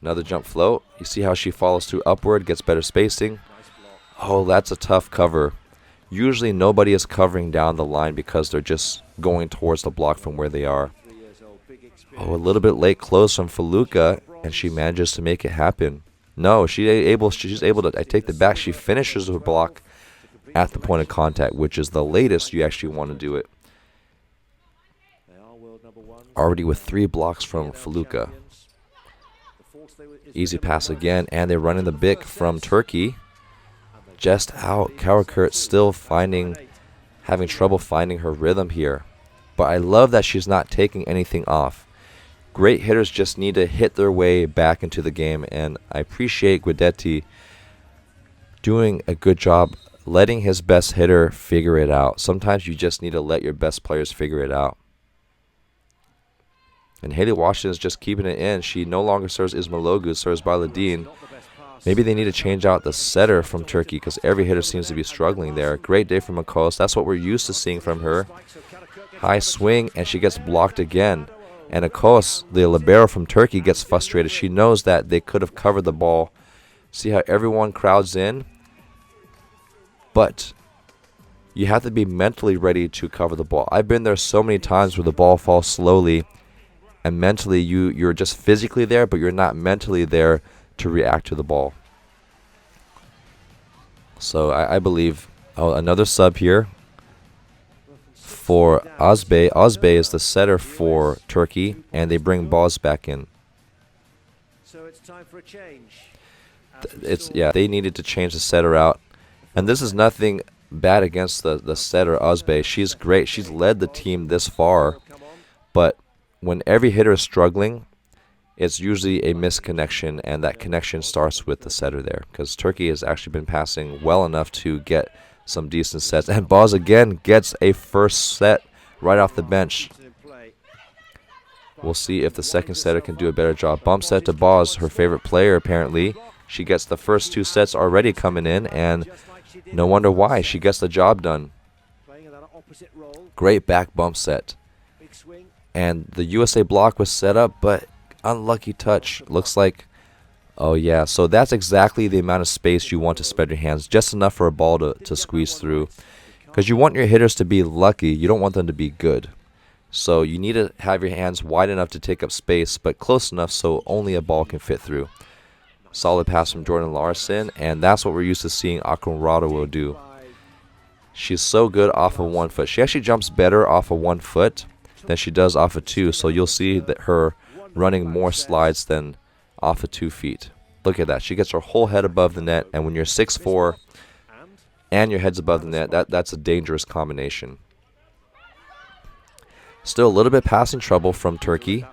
S1: Another jump float. You see how she follows through upward, gets better spacing. Oh, that's a tough cover. Usually nobody is covering down the line because they're just going towards the block from where they are. Oh, a little bit late close from Feluca, and she manages to make it happen. No, she's able to, I take the back. She finishes her block at the point of contact, which is the latest you actually want to do it. Already with 3 blocks from Feluca. Easy pass again, and they're running the Bic from Turkey. Just out. Kauerkurt still having trouble finding her rhythm here. But I love that she's not taking anything off. Great hitters just need to hit their way back into the game, and I appreciate Guidetti doing a good job letting his best hitter figure it out. Sometimes you just need to let your best players figure it out. And Haley Washington is just keeping it in. She no longer serves Ismailoglu, serves Baladin. Maybe they need to change out the setter from Turkey because every hitter seems to be struggling there. Great day from Akos. That's what we're used to seeing from her. High swing, and she gets blocked again. And Akos, the libero from Turkey, gets frustrated. She knows that they could have covered the ball. See how everyone crowds in? But you have to be mentally ready to cover the ball. I've been there so many times where the ball falls slowly, and mentally you're just physically there, but you're not mentally there to react to the ball. So I believe another sub here for Ozbey. Ozbey is the setter for Turkey, and they bring Boz back in.
S2: So it's time for a change.
S1: They needed to change the setter out. And this is nothing bad against the setter, Ozbey. She's great. She's led the team this far. But when every hitter is struggling, it's usually a misconnection, and that connection starts with the setter there. Because Turkey has actually been passing well enough to get some decent sets. And Boz again gets a first set right off the bench. We'll see if the second setter can do a better job. Bump set to Boz, her favorite player apparently. She gets the first 2 sets already coming in, and no wonder why. She gets the job done. Great back bump set. And the USA block was set up, but unlucky touch. Looks like, oh yeah, so that's exactly the amount of space you want to spread your hands. Just enough for a ball to squeeze through. Because you want your hitters to be lucky. You don't want them to be good. So you need to have your hands wide enough to take up space, but close enough so only a ball can fit through. Solid pass from Jordan Larson, and that's what we're used to seeing Akunrado will do. She's so good off of 1 foot. She actually jumps better off of 1 foot than she does off of 2, so you'll see that her running more slides than off of 2 feet. Look at that. She gets her whole head above the net, and when you're 6'4", and your head's above the net, that's a dangerous combination. Still a little bit passing trouble from Turkey.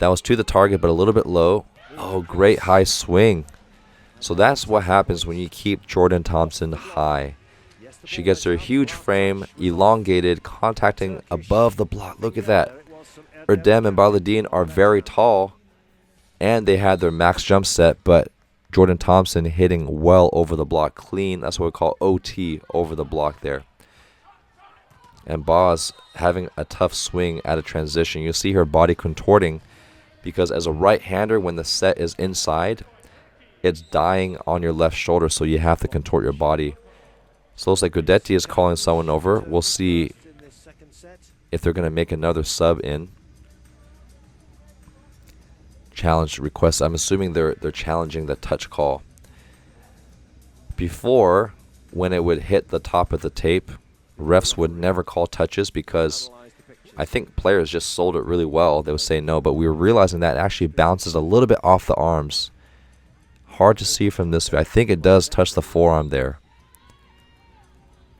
S1: That was to the target, but a little bit low. Oh, great high swing. So that's what happens when you keep Jordan Thompson high. She gets her huge frame, elongated, contacting above the block. Look at that. Erdem and Baladin are very tall, and they had their max jump set, but Jordan Thompson hitting well over the block. Clean, that's what we call OT, over the block there. And Boz having a tough swing at a transition. You see her body contorting, because as a right-hander, when the set is inside, it's dying on your left shoulder, so you have to contort your body. So it looks like Guidetti is calling someone over. We'll see if they're going to make another sub in. Challenge request. I'm assuming they're challenging the touch call. Before, when it would hit the top of the tape, refs would never call touches because I think players just sold it really well. They would say no, but we were realizing that it actually bounces a little bit off the arms. Hard to see from this view. I think it does touch the forearm there.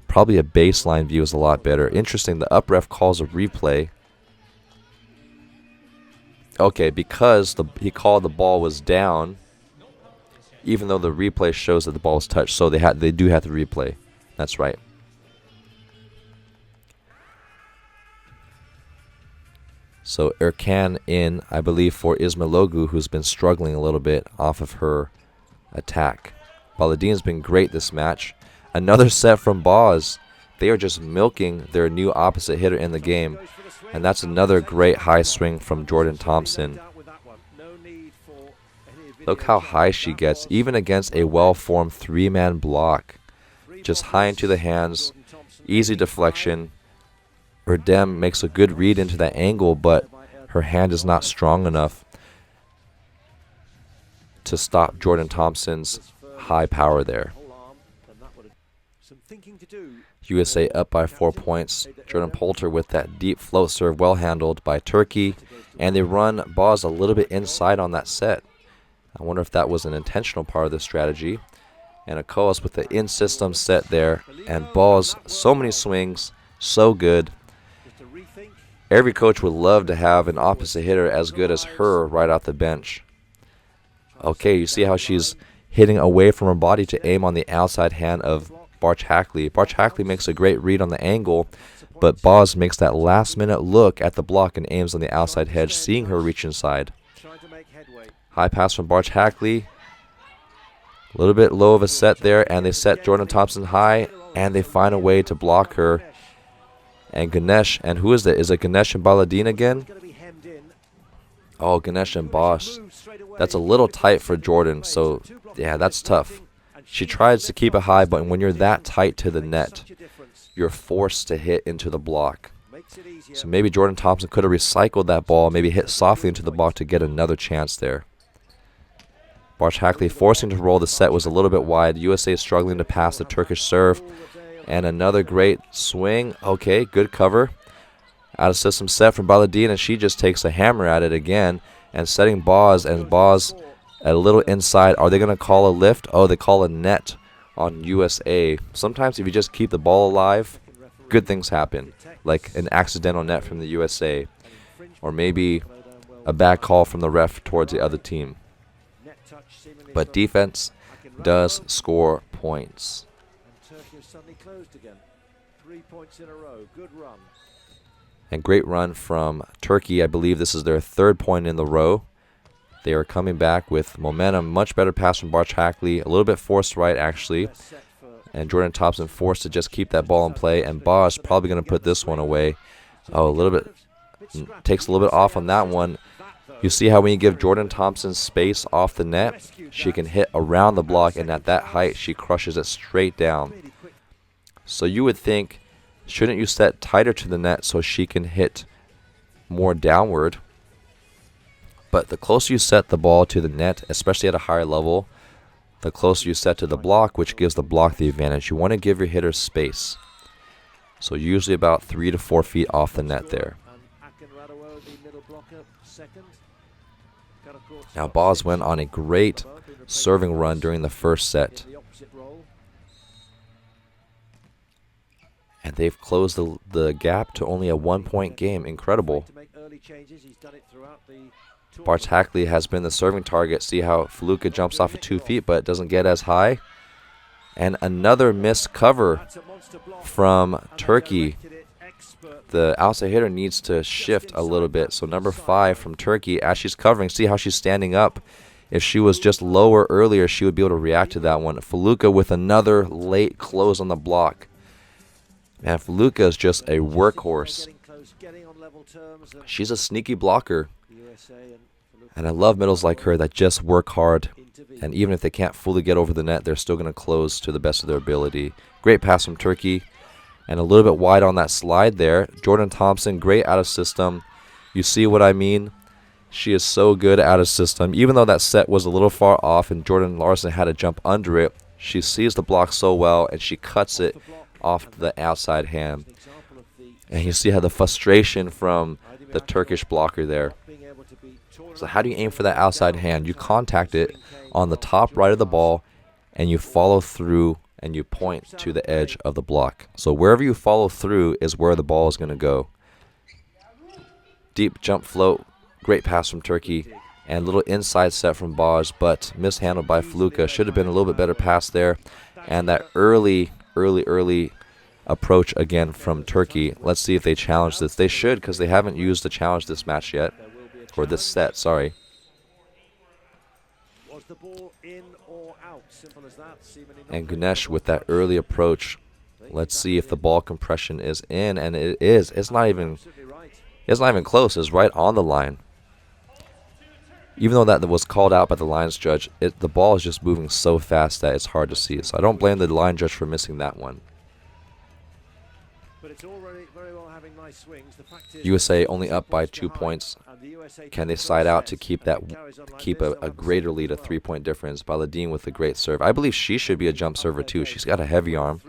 S1: Probably a baseline view is a lot better. Interesting, the up ref calls a replay. Okay, because he called the ball was down, even though the replay shows that the ball was touched, so they do have to replay. That's right. So Erkan in, I believe, for Ismailogu, who's been struggling a little bit off of her attack. Baladin's been great this match. Another set from Boz. They are just milking their new opposite hitter in the game. And that's another great high swing from Jordan Thompson. Look how high she gets, even against a well-formed three-man block. Just high into the hands, easy deflection. Erdem makes a good read into that angle, but her hand is not strong enough to stop Jordan Thompson's high power there. USA up by 4 points. Jordan Poulter with that deep float serve, well handled by Turkey. And they run Boz a little bit inside on that set. I wonder if that was an intentional part of the strategy. And Akoas with the in-system set there. And Boz, so many swings, so good. Every coach would love to have an opposite hitter as good as her right off the bench. Okay, you see how she's hitting away from her body to aim on the outside hand of BARTSCH-HACKLEY. BARTSCH-HACKLEY makes a great read on the angle, but Boz makes that last-minute look at the block and aims on the outside hedge, seeing her reach inside. High pass from BARTSCH-HACKLEY. A little bit low of a set there, and they set Jordan Thompson high, and they find a way to block her. And Ganesh, and who is that? Is it Ganesh and Baladin again? Oh, Ganesh and Bosch. That's a little tight for Jordan, so yeah, that's tough. She tries to keep it high, but when you're that tight to the net, you're forced to hit into the block. So maybe Jordan Thompson could have recycled that ball, maybe hit softly into the block to get another chance there. BARTSCH-HACKLEY forcing to roll. The set was a little bit wide. USA struggling to pass the Turkish serve. And another great swing. Okay, good cover. Out of system set from Baladin, and she just takes a hammer at it again. And setting Boz, and Boz at a little inside. Are they going to call a lift? Oh, they call a net on USA. Sometimes if you just keep the ball alive, good things happen. Like an accidental net from the USA. Or maybe a bad call from the ref towards the other team. But defense does score points. And great run from Turkey. I believe this is their third point in the row. They are coming back with momentum. Much better pass from BARTSCH-HACKLEY. A little bit forced right, actually. And Jordan Thompson forced to just keep that ball in play. And Bosch probably going to put this one away. Oh, a little bit. Takes a little bit off on that one. You see how when you give Jordan Thompson space off the net, she can hit around the block. And at that height, she crushes it straight down. So you would think, shouldn't you set tighter to the net so she can hit more downward? But the closer you set the ball to the net, especially at a higher level, the closer you set to the block, which gives the block the advantage. You want to give your hitter space. So usually about 3 to 4 feet off the net there. Now Boz went on a great serving run during the first set. And they've closed the gap to only a 1-point game. Incredible. BARTSCH-HACKLEY has been the serving target. See how Feluca jumps off of 2 feet, but doesn't get as high. And another missed cover from Turkey. The outside hitter needs to shift a little bit. So number 5 from Turkey, as she's covering, see how she's standing up. If she was just lower earlier, she would be able to react to that one. Feluca with another late close on the block. Man, Feluca is just a workhorse. She's a sneaky blocker. And I love middles like her that just work hard. And even if they can't fully get over the net, they're still going to close to the best of their ability. Great pass from Turkey. And a little bit wide on that slide there. Jordan Thompson, great out of system. You see what I mean? She is so good out of system. Even though that set was a little far off and Jordan Larson had to jump under it, she sees the block so well and she cuts it off the outside hand. And you see how the frustration from the Turkish blocker there. So how do you aim for that outside hand? You contact it on the top right of the ball and you follow through and you point to the edge of the block. So wherever you follow through is where the ball is going to go. Deep jump float. Great pass from Turkey. And little inside set from Boz, but mishandled by Feluca. Should have been a little bit better pass there. And that early approach again from Turkey. Let's see if they challenge this. They should, because they haven't used the challenge this match yet. Or this set, sorry.
S2: Was the ball in or out? Simple as that.
S1: And Gunesh with that early approach. Let's see if the ball compression is in, and it is. It's not even close. It's right on the line. Even though that was called out by the lines judge, the ball is just moving so fast that it's hard to see. So I don't blame the line judge for missing that one.
S2: But it's already very well having nice swings. The fact is
S1: USA only up by 2 points. Can they side out to keep a greater lead, a 3-point difference? Baladine with a great serve. I believe she should be a jump server too. She's got a heavy arm.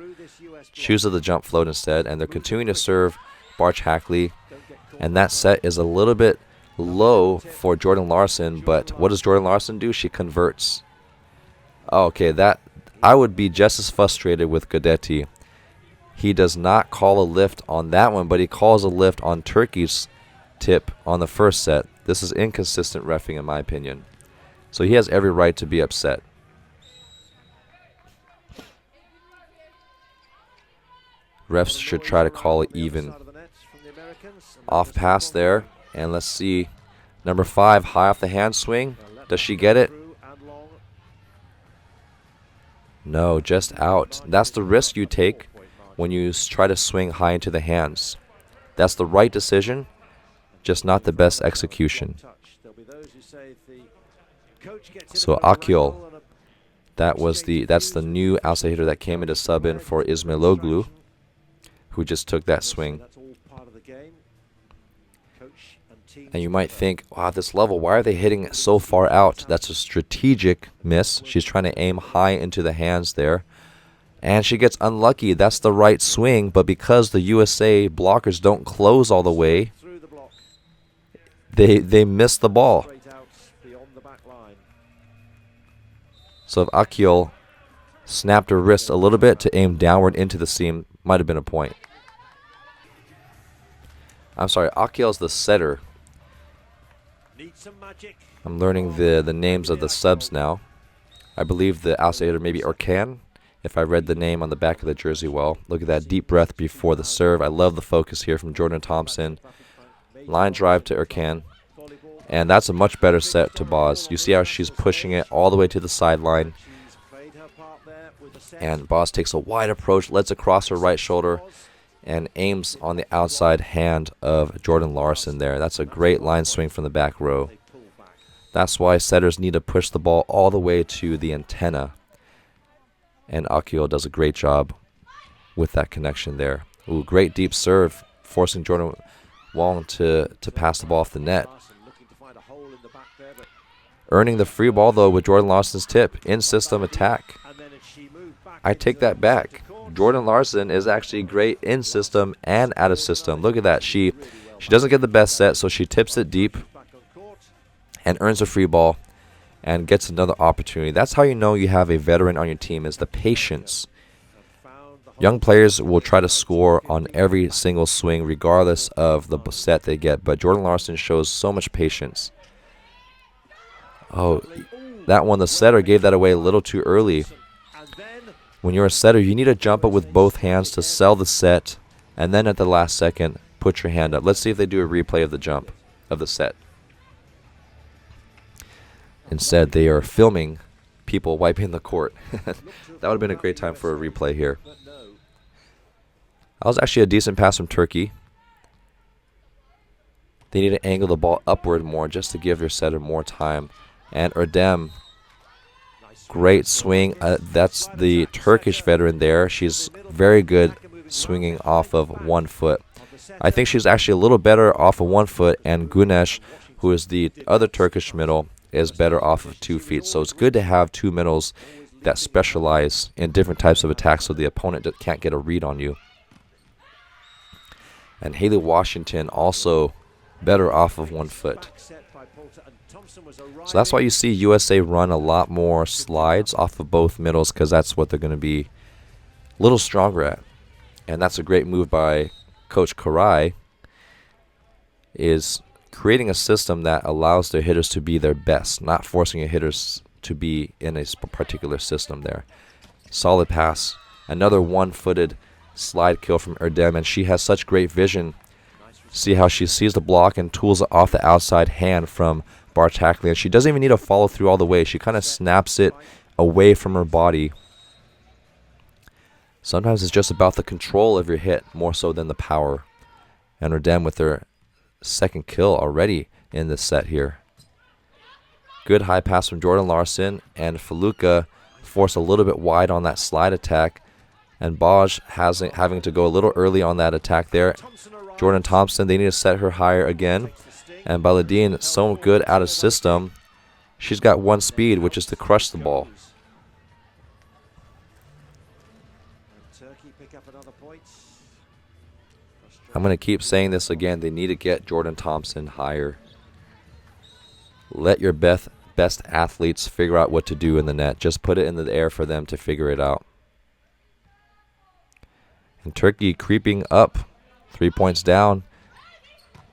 S1: Chooses the jump float instead, and they're continuing to serve BARTSCH-HACKLEY. And that set is a little bit low for Jordan Larson, but what does Jordan Larson do? She converts. Oh, okay, that I would be just as frustrated with Gudetti. He does not call a lift on that one, but he calls a lift on Turkey's tip on the first set. This is inconsistent reffing in my opinion. So he has every right to be upset. Refs should try to call it even. Off pass there, and let's see. Number 5, high off the hand swing. Does she get it? No, just out. That's the risk you take when you try to swing high into the hands. That's the right decision, just not the best execution. So Akyol, that's the new outside hitter that came in to sub in for Ismailoglu, who just took that swing. And you might think, wow, this level, why are they hitting it so far out? That's a strategic miss. She's trying to aim high into the hands there. And she gets unlucky. That's the right swing, but because the USA blockers don't close all the way, they miss the ball. So if Akyol snapped her wrist a little bit to aim downward into the seam, might have been a point. I'm sorry, Akyol's the setter. I'm learning the names of the subs now. I believe the outside hitter maybe Orkan, if I read the name on the back of the jersey well. Look at that deep breath before the serve. I love the focus here from Jordan Thompson. Line drive to Orkan. And that's a much better set to Boz. You see how she's pushing it all the way to the sideline. And Boz takes a wide approach, lets it cross her right shoulder, and aims on the outside hand of Jordan Larson there. That's a great line swing from the back row. That's why setters need to push the ball all the way to the antenna. And Akyol does a great job with that connection there. Ooh, great deep serve, forcing Jordan Wong to pass the ball off the net. Earning the free ball, though, with Jordan Larson's tip. In-system attack. I take that back. Jordan Larson is actually great in system and out of system. Look at that. She doesn't get the best set, so she tips it deep and earns a free ball and gets another opportunity. That's how you know you have a veteran on your team, is the patience. Young players will try to score on every single swing regardless of the set they get, but Jordan Larson shows so much patience. Oh, that one, the setter gave that away a little too early. When you're a setter, you need to jump up with both hands to sell the set, and then at the last second, put your hand up. Let's see if they do a replay of the jump of the set. Instead, they are filming people wiping the court. That would have been a great time for a replay here. That was actually a decent pass from Turkey. They need to angle the ball upward more just to give your setter more time. And Erdem, great swing. That's the Turkish veteran there. She's very good swinging off of 1 foot. I think she's actually a little better off of 1 foot, and Gunesh, who is the other Turkish middle, is better off of 2 feet. So it's good to have two middles that specialize in different types of attacks so the opponent can't get a read on you. And Haley Washington also better off of 1 foot. So that's why you see USA run a lot more slides off of both middles, because that's what they're going to be a little stronger at. And that's a great move by Coach Karai, is creating a system that allows their hitters to be their best, not forcing your hitters to be in a particular system there. Solid pass. Another one-footed slide kill from Erdem, and she has such great vision. See how she sees the block and tools it off the outside hand from BARTSCH-HACKLEY, and she doesn't even need to follow through all the way. She kind of snaps it away from her body. Sometimes it's just about the control of your hit more so than the power. And Erdem with her second kill already in this set here. Good high pass from Jordan Larson, and Feluca forced a little bit wide on that slide attack, and BARTSCH having to go a little early on that attack there. Jordan Thompson, they need to set her higher again, and Baladine so good out of system. She's got one speed, which is to crush the ball. I'm going to keep saying this again. They need to get Jordan Thompson higher. Let your best athletes figure out what to do in the net. Just put it in the air for them to figure it out. And Turkey creeping up, 3 points down.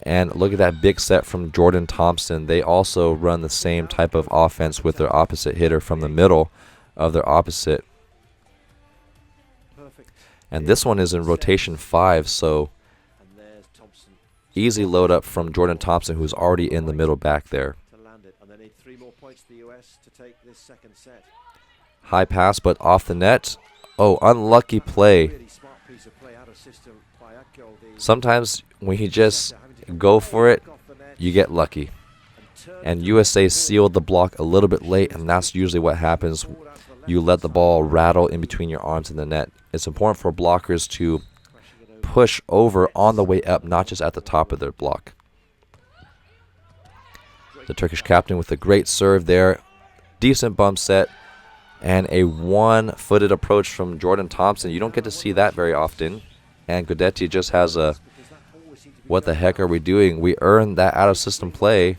S1: And look at that big set from Jordan Thompson. They also run the same type of offense with their opposite hitter from the middle of their opposite. And this one is in rotation 5, so easy load up from Jordan Thompson, who's already in the middle back there. High pass, but off the net. Oh, unlucky play. Sometimes when you just go for it, you get lucky. And USA sealed the block a little bit late, and that's usually what happens. You let the ball rattle in between your arms in the net. It's important for blockers to push over on the way up, not just at the top of their block. The Turkish captain with a great serve there. Decent bump set. And a one-footed approach from Jordan Thompson. You don't get to see that very often. And Guidetti just has a, what the heck are we doing? We earned that out-of-system play.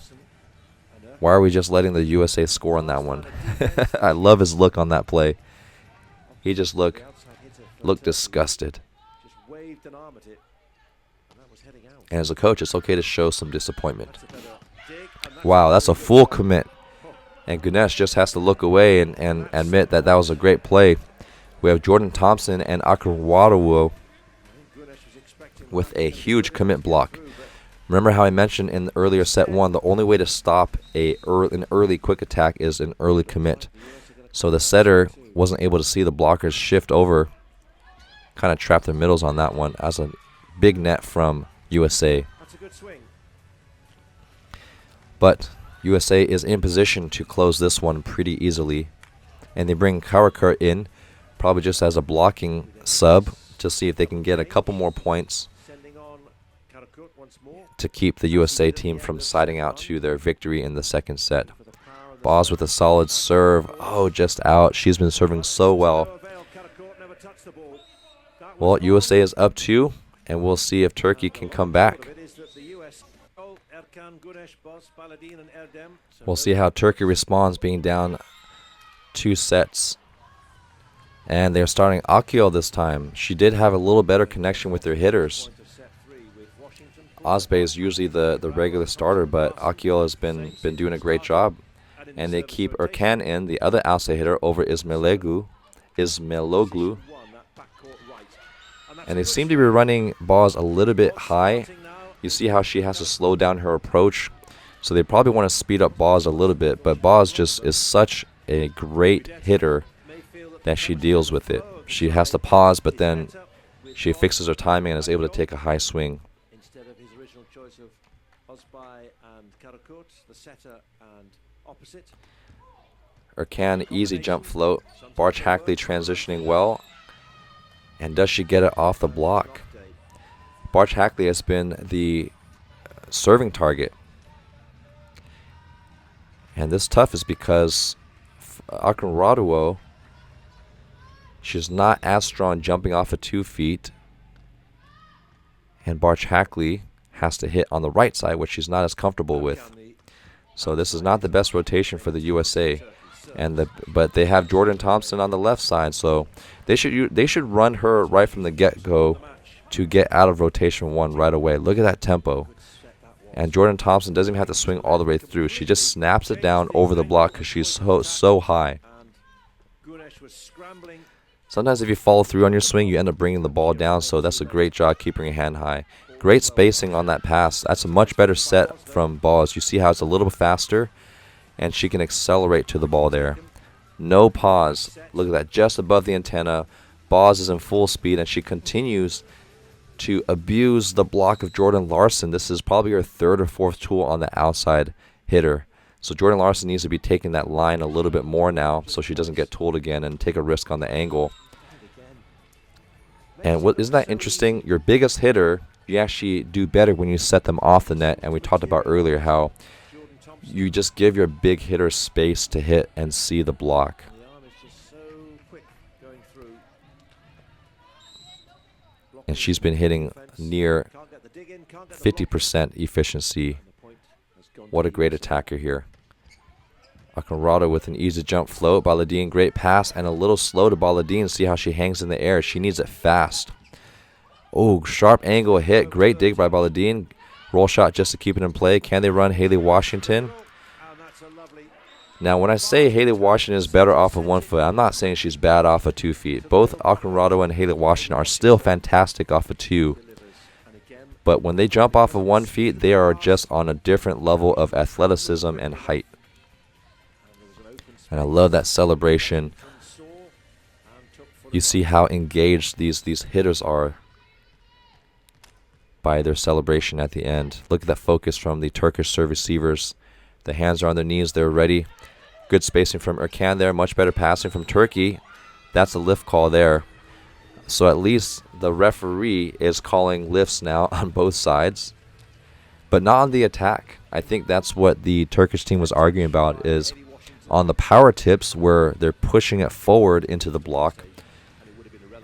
S1: Why are we just letting the USA score on that one? I love his look on that play. He just looked disgusted. And as a coach, it's okay to show some disappointment. Wow, that's a full commit. And Ganesh just has to look away and admit that that was a great play. We have Jordan Thompson and Akurwadawo with a huge commit block. Remember how I mentioned in the earlier set 1, the only way to stop an early quick attack is an early commit. So the setter wasn't able to see the blockers shift over, kind of trapped their middles on that one. As a big net from USA. But USA is in position to close this one pretty easily. And they bring Karakurt in, probably just as a blocking sub, to see if they can get a couple more points to keep the USA team from siding out to their victory in the second set. Boz with a solid serve. Oh, just out. She's been serving so well. Well, USA is up 2, and we'll see if Turkey can come back. We'll see how Turkey responds being down 2 sets. And they're starting Akil this time. She did have a little better connection with their hitters. Osbe is usually the regular starter, but Akil has been doing a great job. And they keep Erkan in, the other outside hitter, over Ismailoglu. And they seem to be running Boz a little bit high. You see how she has to slow down her approach. So they probably want to speed up Boz a little bit. But Boz just is such a great hitter that she deals with it. She has to pause, but then she fixes her timing and is able to take a high swing.
S2: Instead of his original choice of Osbai and Karakurt, the setter and opposite.
S1: Erkan, easy jump float. BARTSCH-HACKLEY transitioning well. And does she get it off the block? BARTSCH-HACKLEY has been the serving target. And this tough is because Akurwadawo, she's not as strong jumping off of 2 feet. And BARTSCH-HACKLEY has to hit on the right side, which she's not as comfortable with. So this is not the best rotation for the USA. But they have Jordan Thompson on the left side, so they should run her right from the get-go to get out of rotation 1 right away. Look at that tempo. And Jordan Thompson doesn't even have to swing all the way through. She just snaps it down over the block because she's so high. Sometimes if you follow through on your swing, you end up bringing the ball down, so that's a great job keeping your hand high. Great spacing on that pass. That's a much better set from Balls. You see how it's a little bit faster, and she can accelerate to the ball there. No pause. Look at that, just above the antenna. Balls is in full speed, and she continues to abuse the block of Jordan Larson. This is probably her third or fourth tool on the outside hitter. So Jordan Larson needs to be taking that line a little bit more now so she doesn't get tooled again and take a risk on the angle. And isn't that interesting? Your biggest hitter, you actually do better when you set them off the net. And we talked about earlier how you just give your big hitter space to hit and see the block. And she's been hitting near 50% efficiency. What a great attacker here. Akinrado with an easy jump float. Baladine, great pass, and a little slow to Baladine. See how she hangs in the air. She needs it fast. Oh, sharp angle hit. Great dig by Baladine. Roll shot just to keep it in play. Can they run Haley Washington? Now, when I say Haley Washington is better off of 1 foot, I'm not saying she's bad off of 2 feet. Both Akinrado and Haley Washington are still fantastic off of 2. But when they jump off of 1 feet, they are just on a different level of athleticism and height. And I love that celebration. You see how engaged these hitters are by their celebration at the end. Look at that focus from the Turkish serve receivers. The hands are on their knees. They're ready. Good spacing from Erkan there. Much better passing from Turkey. That's a lift call there. So at least the referee is calling lifts now on both sides, but not on the attack. I think that's what the Turkish team was arguing about, is on the power tips where they're pushing it forward into the block.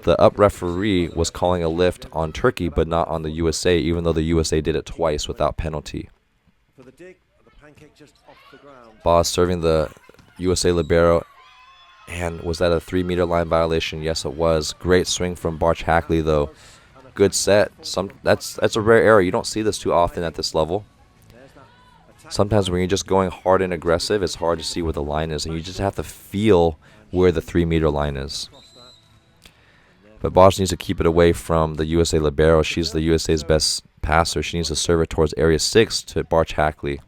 S1: The up referee was calling a lift on Turkey, but not on the USA, even though the USA did it twice without penalty. Boss serving the USA libero. And was that a 3-meter line violation? Yes, it was. Great swing from BARTSCH-HACKLEY, though. Good set. That's a rare error. You don't see this too often at this level. Sometimes when you're just going hard and aggressive, it's hard to see where the line is, and you just have to feel where the 3-meter line is. But Bosch needs to keep it away from the USA libero. She's the USA's best passer. She needs to serve it towards area 6 to BARTSCH-HACKLEY.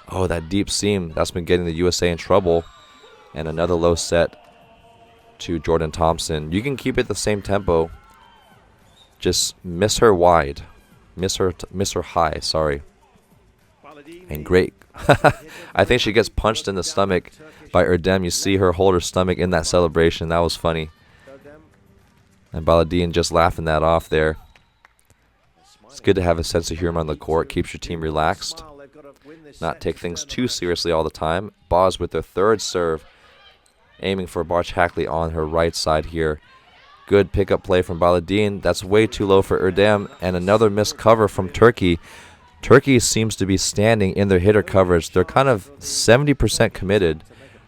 S1: Oh, that deep seam. That's been getting the USA in trouble. And another low set to Jordan Thompson. You can keep it the same tempo. Just miss her wide. Miss her high, sorry. And great. I think she gets punched in the stomach by Erdem. You see her hold her stomach in that celebration. That was funny. And Baladine just laughing that off there. It's good to have a sense of humor on the court. Keeps your team relaxed. Not take things too seriously all the time. Boz with their third serve. Aiming for BARTSCH-HACKLEY on her right side here. Good pickup play from Baladine. That's way too low for Erdem. And another missed cover from Turkey. Turkey seems to be standing in their hitter coverage. They're kind of 70% committed.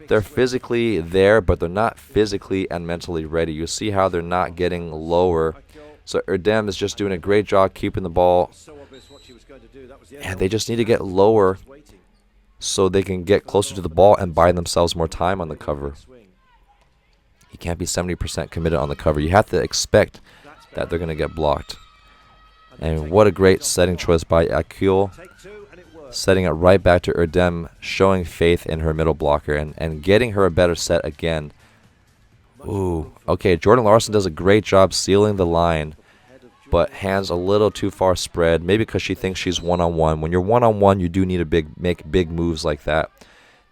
S1: They're physically there, but they're not physically and mentally ready. You see how they're not getting lower. So Erdem is just doing a great job keeping the ball. And they just need to get lower so they can get closer to the ball and buy themselves more time on the cover. You can't be 70% committed on the cover. You have to expect that they're going to get blocked. And what a great setting choice by Akil. Setting it right back to Erdem, showing faith in her middle blocker and getting her a better set again. Ooh, okay, Jordan Larson does a great job sealing the line, but hands a little too far spread, maybe because she thinks she's one-on-one. When you're one-on-one, you do need to make big moves like that,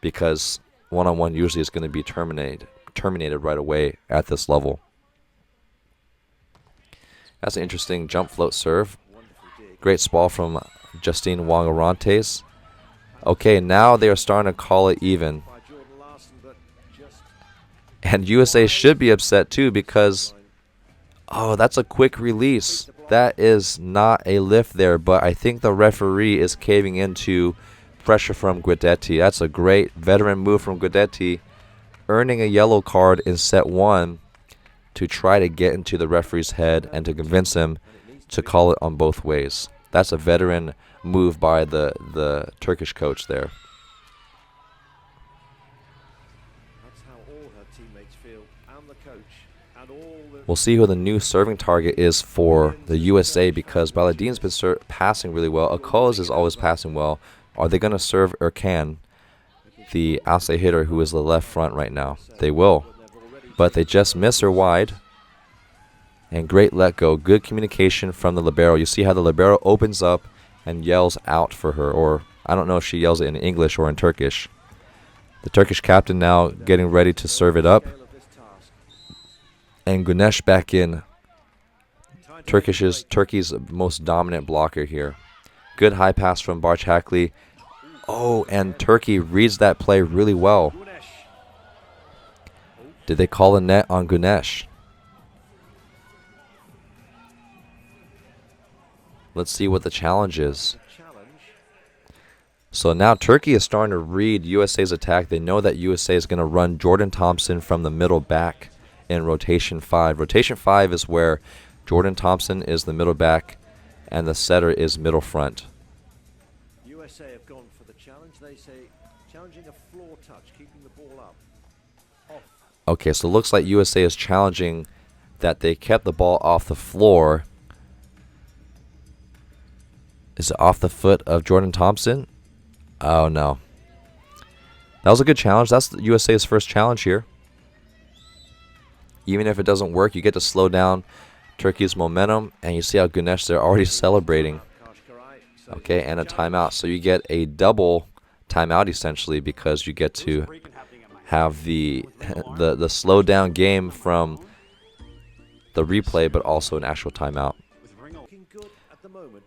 S1: because one-on-one usually is going to be terminated right away at this level. That's an interesting jump float serve. Great spall from Justine WONG-ORANTES. Okay, now they are starting to call it even. And USA should be upset too, because, oh, that's a quick release. That is not a lift there, but I think the referee is caving into pressure from Guidetti. That's a great veteran move from Guidetti, earning a yellow card in set 1 to try to get into the referee's head and to convince him to call it on both ways. That's a veteran move by the Turkish coach there.
S2: That's how all her teammates feel, and the coach, and all
S1: We'll see who the new serving target is for the USA, because Baladine's been passing really well. Akos is always passing well. Are they going to serve Erkan, the outside hitter who is the left front right now? They will. But they just miss her wide. And great let go. Good communication from the libero. You see how the libero opens up and yells out for her. Or I don't know if she yells it in English or in Turkish. The Turkish captain now getting ready to serve it up. And Güneş back in. Turkey's most dominant blocker here. Good high pass from BARTSCH-HACKLEY. Oh, and Turkey reads that play really well. Did they call a net on Güneş? Let's see what the challenge is. So now Turkey is starting to read USA's attack. They know that USA is going to run Jordan Thompson from the middle back in rotation 5. Rotation 5 is where Jordan Thompson is the middle back and the setter is middle front.
S2: USA have gone for the challenge. They say challenging a floor touch, keeping the ball up. Off.
S1: Okay, so it looks like USA is challenging that they kept the ball off the floor. Is it off the foot of Jordan Thompson? Oh, no. That was a good challenge. That's USA's first challenge here. Even if it doesn't work, you get to slow down Turkey's momentum. And you see how Güneş, they're already celebrating. Okay, and a timeout. So you get a double timeout, essentially, because you get to have the slow down game from the replay, but also an actual timeout.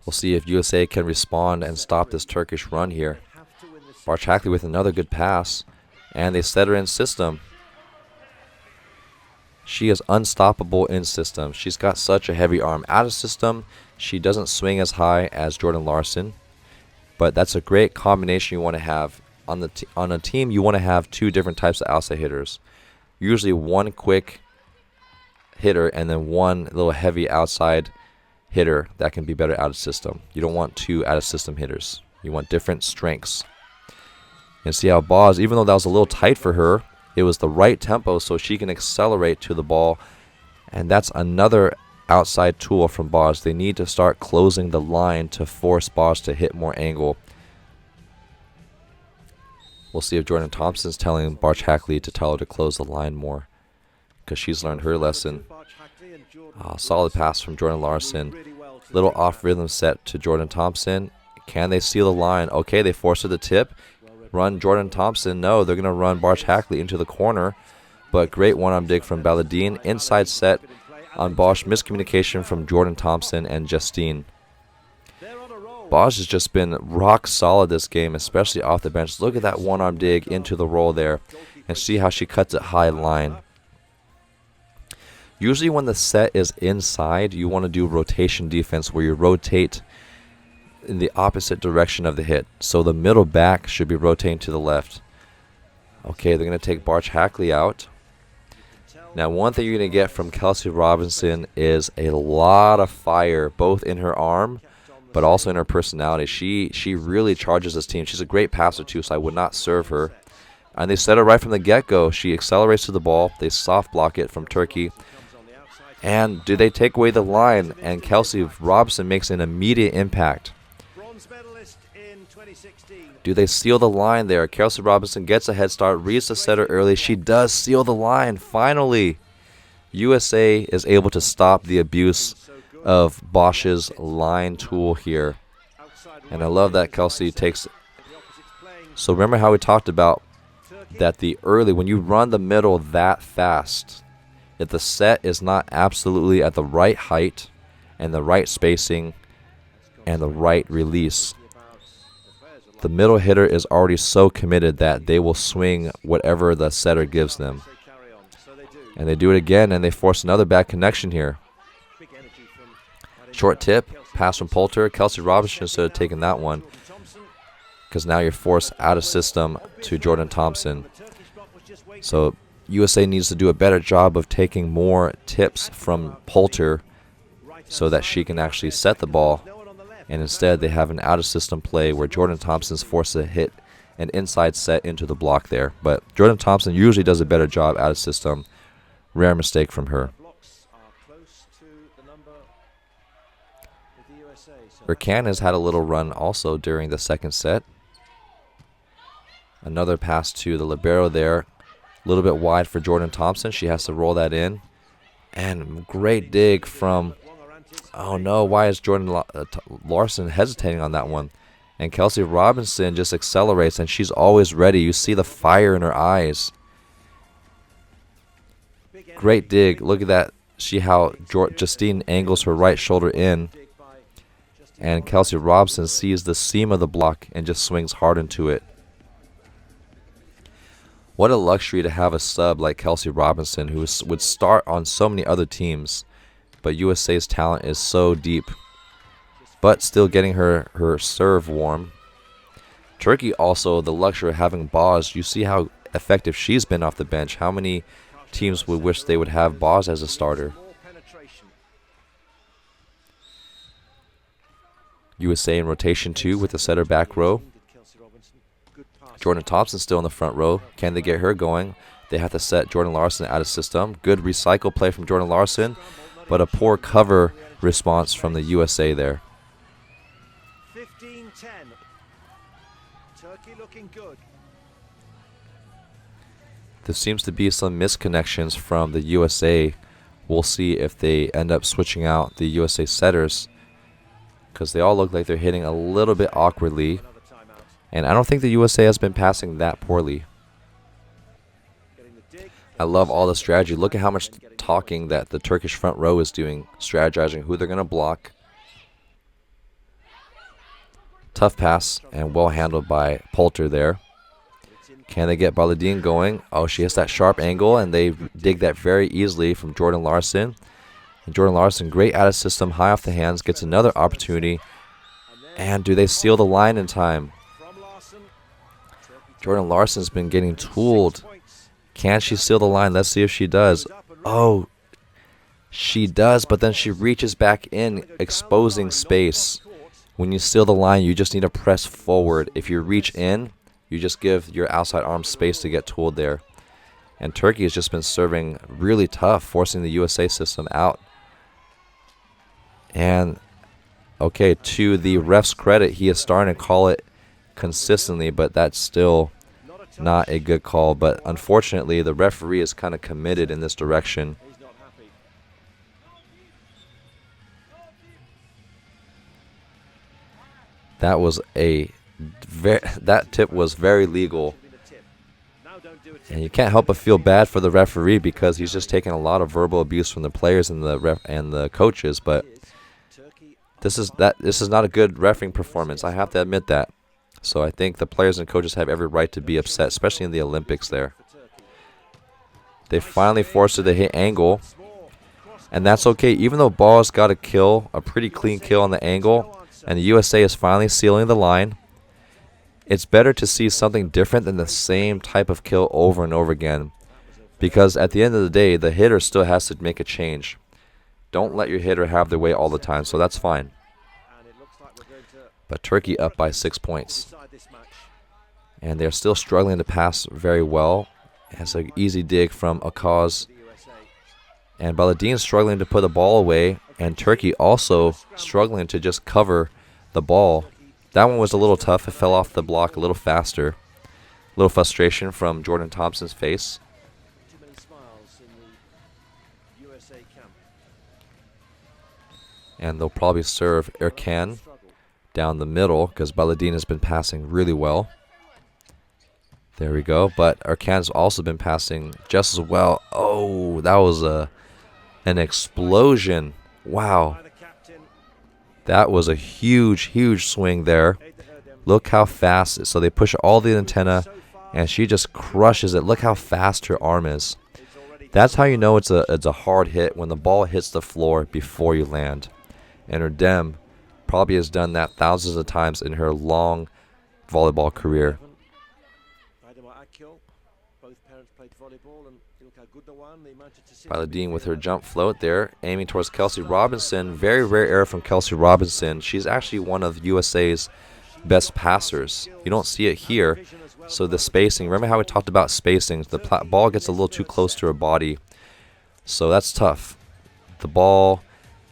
S1: We'll see if USA can respond and stop this Turkish run here. BARTSCH-HACKLEY with another good pass. And they set her in system. She is unstoppable in system. She's got such a heavy arm. Out of system, she doesn't swing as high as Jordan Larson. But that's a great combination you want to have. On a team, you want to have two different types of outside hitters. Usually one quick hitter and then one little heavy outside hitter that can be better out of system. You don't want two out of system hitters. You want different strengths. And see how Boz, even though that was a little tight for her, it was the right tempo so she can accelerate to the ball. And that's another outside tool from Boz. They need to start closing the line to force Boz to hit more angle. We'll see if Jordan Thompson's telling BARTSCH-HACKLEY to tell her to close the line more, because she's learned her lesson. Solid pass from Jordan Larson. Little off-rhythm set to Jordan Thompson. Can they seal the line? Okay, they force her to tip. Run Jordan Thompson. No, they're going to run BARTSCH-HACKLEY into the corner. But great one-arm dig from Baladine. Inside set on Bosch. Miscommunication from Jordan Thompson and Justine. Bosch has just been rock solid this game, especially off the bench. Look at that one-arm dig into the roll there. And see how she cuts it high line. Usually when the set is inside, you want to do rotation defense where you rotate in the opposite direction of the hit. So the middle back should be rotating to the left. Okay, they're going to take BARTSCH-HACKLEY out. Now, one thing you're going to get from Kelsey Robinson is a lot of fire, both in her arm, but also in her personality. She really charges this team. She's a great passer, too, so I would not serve her. And they set her right from the get-go. She accelerates to the ball. They soft block it from Turkey. And do they take away the line? And Kelsey Robinson makes an immediate impact. Do they seal the line there? Kelsey Robinson gets a head start, reads the setter early. She does seal the line. Finally, USA is able to stop the abuse of Bosch's line tool here. And I love that Kelsey takes. So remember how we talked about that when you run the middle that fast, if the set is not absolutely at the right height and the right spacing and the right release, the middle hitter is already so committed that they will swing whatever the setter gives them. And they do it again, and they force another bad connection here. Short tip, pass from Poulter. Kelsey Robinson should have taken that one, because now you're forced out of system to Jordan Thompson. So USA needs to do a better job of taking more tips from Poulter so that she can actually set the ball. And instead, they have an out-of-system play where Jordan Thompson's forced to hit an inside set into the block there. But Jordan Thompson usually does a better job out of system. Rare mistake from her. Erkan has had a little run also during the second set. Another pass to the libero there. A little bit wide for Jordan Thompson. She has to roll that in. And great dig from, oh no, why is Jordan Larson hesitating on that one? And Kelsey Robinson just accelerates, and she's always ready. You see the fire in her eyes. Great dig. Look at that. See how Justine angles her right shoulder in. And Kelsey Robinson sees the seam of the block and just swings hard into it. What a luxury to have a sub like Kelsey Robinson, who would start on so many other teams. But USA's talent is so deep. But still getting her serve warm. Turkey also the luxury of having Boz. You see how effective she's been off the bench. How many teams would wish they would have Boz as a starter? USA in rotation 2 with the setter back row. Jordan Thompson still in the front row. Can they get her going? They have to set Jordan Larson out of system. Good recycle play from Jordan Larson, but a poor cover response from the USA there.
S2: 15-10. Turkey looking good.
S1: There seems to be some misconnections from the USA. We'll see if they end up switching out the USA setters, because they all look like they're hitting a little bit awkwardly. And I don't think the USA has been passing that poorly. I love all the strategy. Look at how much talking that the Turkish front row is doing, strategizing who they're going to block. Tough pass and well handled by Poulter there. Can they get Baladine going? Oh, she has that sharp angle, and they dig that very easily from Jordan Larson. And Jordan Larson, great out of system, high off the hands, gets another opportunity. And do they seal the line in time? Jordan Larson's been getting tooled. Can she seal the line? Let's see if she does. Oh, she does, but then she reaches back in, exposing space. When you seal the line, you just need to press forward. If you reach in, you just give your outside arm space to get tooled there. And Turkey has just been serving really tough, forcing the USA system out. And, okay, to the ref's credit, he is starting to call it consistently, but that's still not a good call. But unfortunately, the referee is kind of committed in this direction. That was that tip was very legal. And you can't help but feel bad for the referee, because he's just taking a lot of verbal abuse from the players and the coaches. But this is not a good refereeing performance. I have to admit that. So I think the players and coaches have every right to be upset, especially in the Olympics there. They finally forced her to hit angle, and that's okay. Even though Ball's got a kill, a pretty clean kill on the angle, and the USA is finally sealing the line, it's better to see something different than the same type of kill over and over again, because at the end of the day, the hitter still has to make a change. Don't let your hitter have their way all the time, so that's fine. But Turkey up by 6 points. And they're still struggling to pass very well. It's an easy dig from Akaz. And Baladine struggling to put the ball away. And Turkey also struggling to just cover the ball. That one was a little tough. It fell off the block a little faster. A little frustration from Jordan Thompson's face. And they'll probably serve Erkan down the middle, because Baladine has been passing really well. There we go. But Erkan's also been passing just as well. Oh, that was an explosion. Wow. That was a huge, huge swing there. Look how fast. So they push all the antenna, and she just crushes it. Look how fast her arm is. That's how you know it's a hard hit, when the ball hits the floor before you land. And her dem probably has done that thousands of times in her long volleyball career. Baladine with her jump float there, aiming towards Kelsey Robinson. Very rare error from Kelsey Robinson. She's actually one of USA's best passers. You don't see it here. So the spacing, remember how we talked about spacing? The ball gets a little too close to her body. So that's tough. The ball,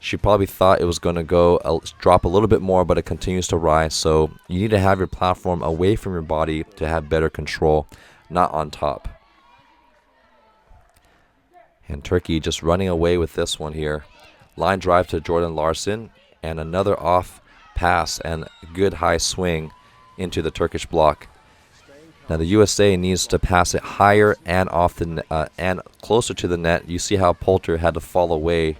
S1: She probably thought it was going to drop a little bit more, but it continues to rise. So you need to have your platform away from your body to have better control, not on top. And Turkey just running away with this one here. Line drive to Jordan Larson, and another off pass and good high swing into the Turkish block. Now the USA needs to pass it higher and off the and closer to the net. You see how Poulter had to fall away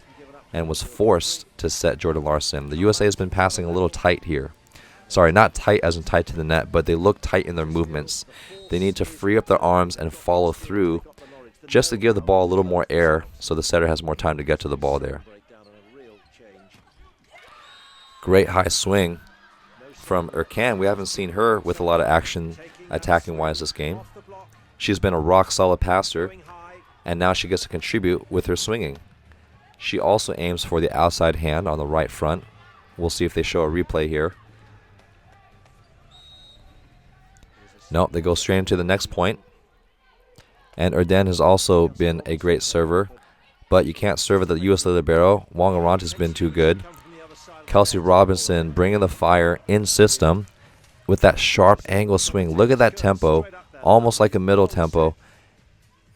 S1: and was forced to set Jordan Larson. The USA has been passing a little tight here. Sorry, not tight as in tight to the net, but they look tight in their movements. They need to free up their arms and follow through just to give the ball a little more air so the setter has more time to get to the ball there. Great high swing from Erkan. We haven't seen her with a lot of action attacking-wise this game. She's been a rock-solid passer, and now she gets to contribute with her swinging. She also aims for the outside hand on the right front. We'll see if they show a replay here. Nope, they go straight into the next point. And Erden has also been a great server, but you can't serve at the USA libero. WONG-ORANTES has been too good. Kelsey Robinson bringing the fire in system with that sharp angle swing. Look at that tempo, almost like a middle tempo.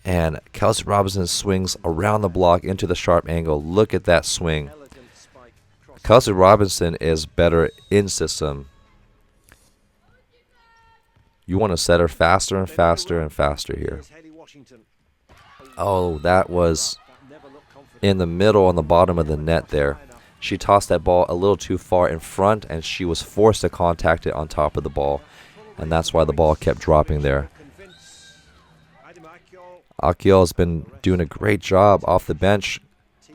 S1: And Kelsey Robinson swings around the block into the sharp angle. Look at that swing. Kelsey Robinson is better in system. You want to set her faster and faster and faster here. Oh, that was in the middle on the bottom of the net there. She tossed that ball a little too far in front, and she was forced to contact it on top of the ball. And that's why the ball kept dropping there. Akiol has been doing a great job off the bench,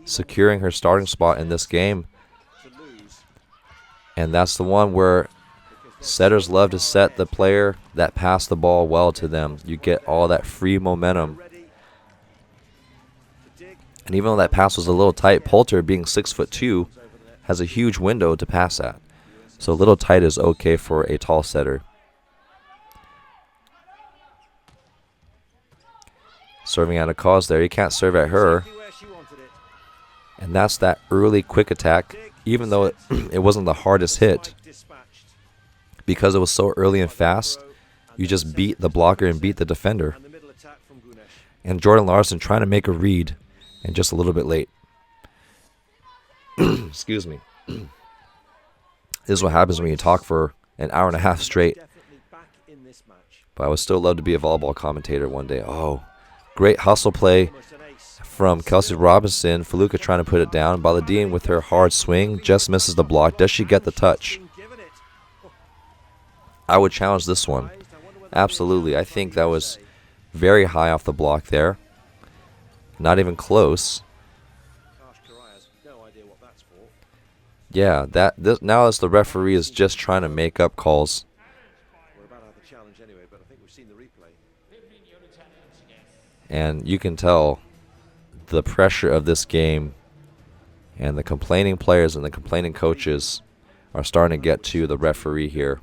S1: securing her starting spot in this game. And that's the one where setters love to set the player that passed the ball well to them. You get all that free momentum. And even though that pass was a little tight, Poulter, being 6'2", has a huge window to pass at. So a little tight is okay for a tall setter. Serving out a cause there. You can't serve at her. And that's that early quick attack, even though it wasn't the hardest hit. Because it was so early and fast, you just beat the blocker and beat the defender. And Jordan Larson trying to make a read, and just a little bit late. Excuse me. This is what happens when you talk for an hour and a half straight. But I would still love to be a volleyball commentator one day. Oh, great hustle play from Kelsey Robinson. Faluka trying to put it down. Baladine with her hard swing just misses the block. Does she get the touch? I would challenge this one. Absolutely. I think that was very high off the block there. Not even close. Yeah, now as the referee is just trying to make up calls. And you can tell the pressure of this game and the complaining players and the complaining coaches are starting to get to the referee here.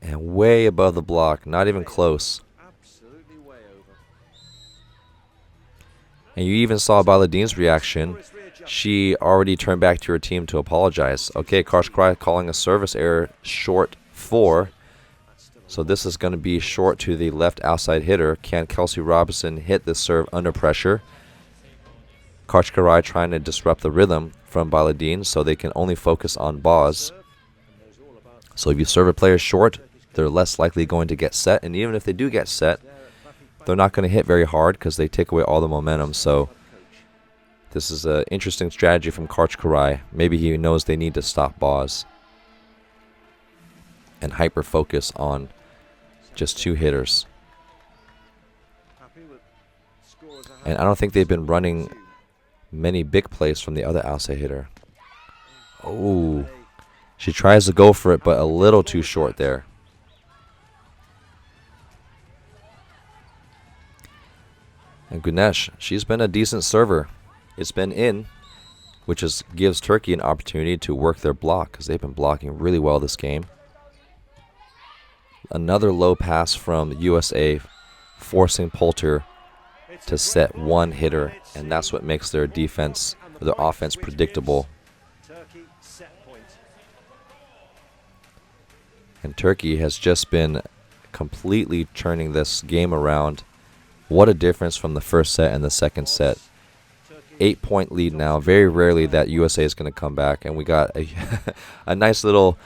S1: And way above the block, not even close. And you even saw Baladine's reaction. She already turned back to her team to apologize. Okay, Karshkrai calling a service error short 4. So this is going to be short to the left outside hitter. Can Kelsey Robinson hit this serve under pressure? Karshkrai trying to disrupt the rhythm from Baladine so they can only focus on Boz. So if you serve a player short, they're less likely going to get set. And even if they do get set, they're not going to hit very hard because they take away all the momentum. So this is an interesting strategy from Karshkrai. Maybe he knows they need to stop Boz and hyper-focus on just 2 hitters. And I don't think they've been running many big plays from the other outside hitter. Oh, she tries to go for it, but a little too short there. And Gunesh, she's been a decent server. It's been in, which gives Turkey an opportunity to work their block because they've been blocking really well this game. Another low pass from USA, forcing Poulter to set one hitter, and that's what makes their defense, or their offense, predictable. And Turkey has just been completely turning this game around. What a difference from the first set and the second set. 8-point lead now. Very rarely that USA is going to come back. And we got a nice little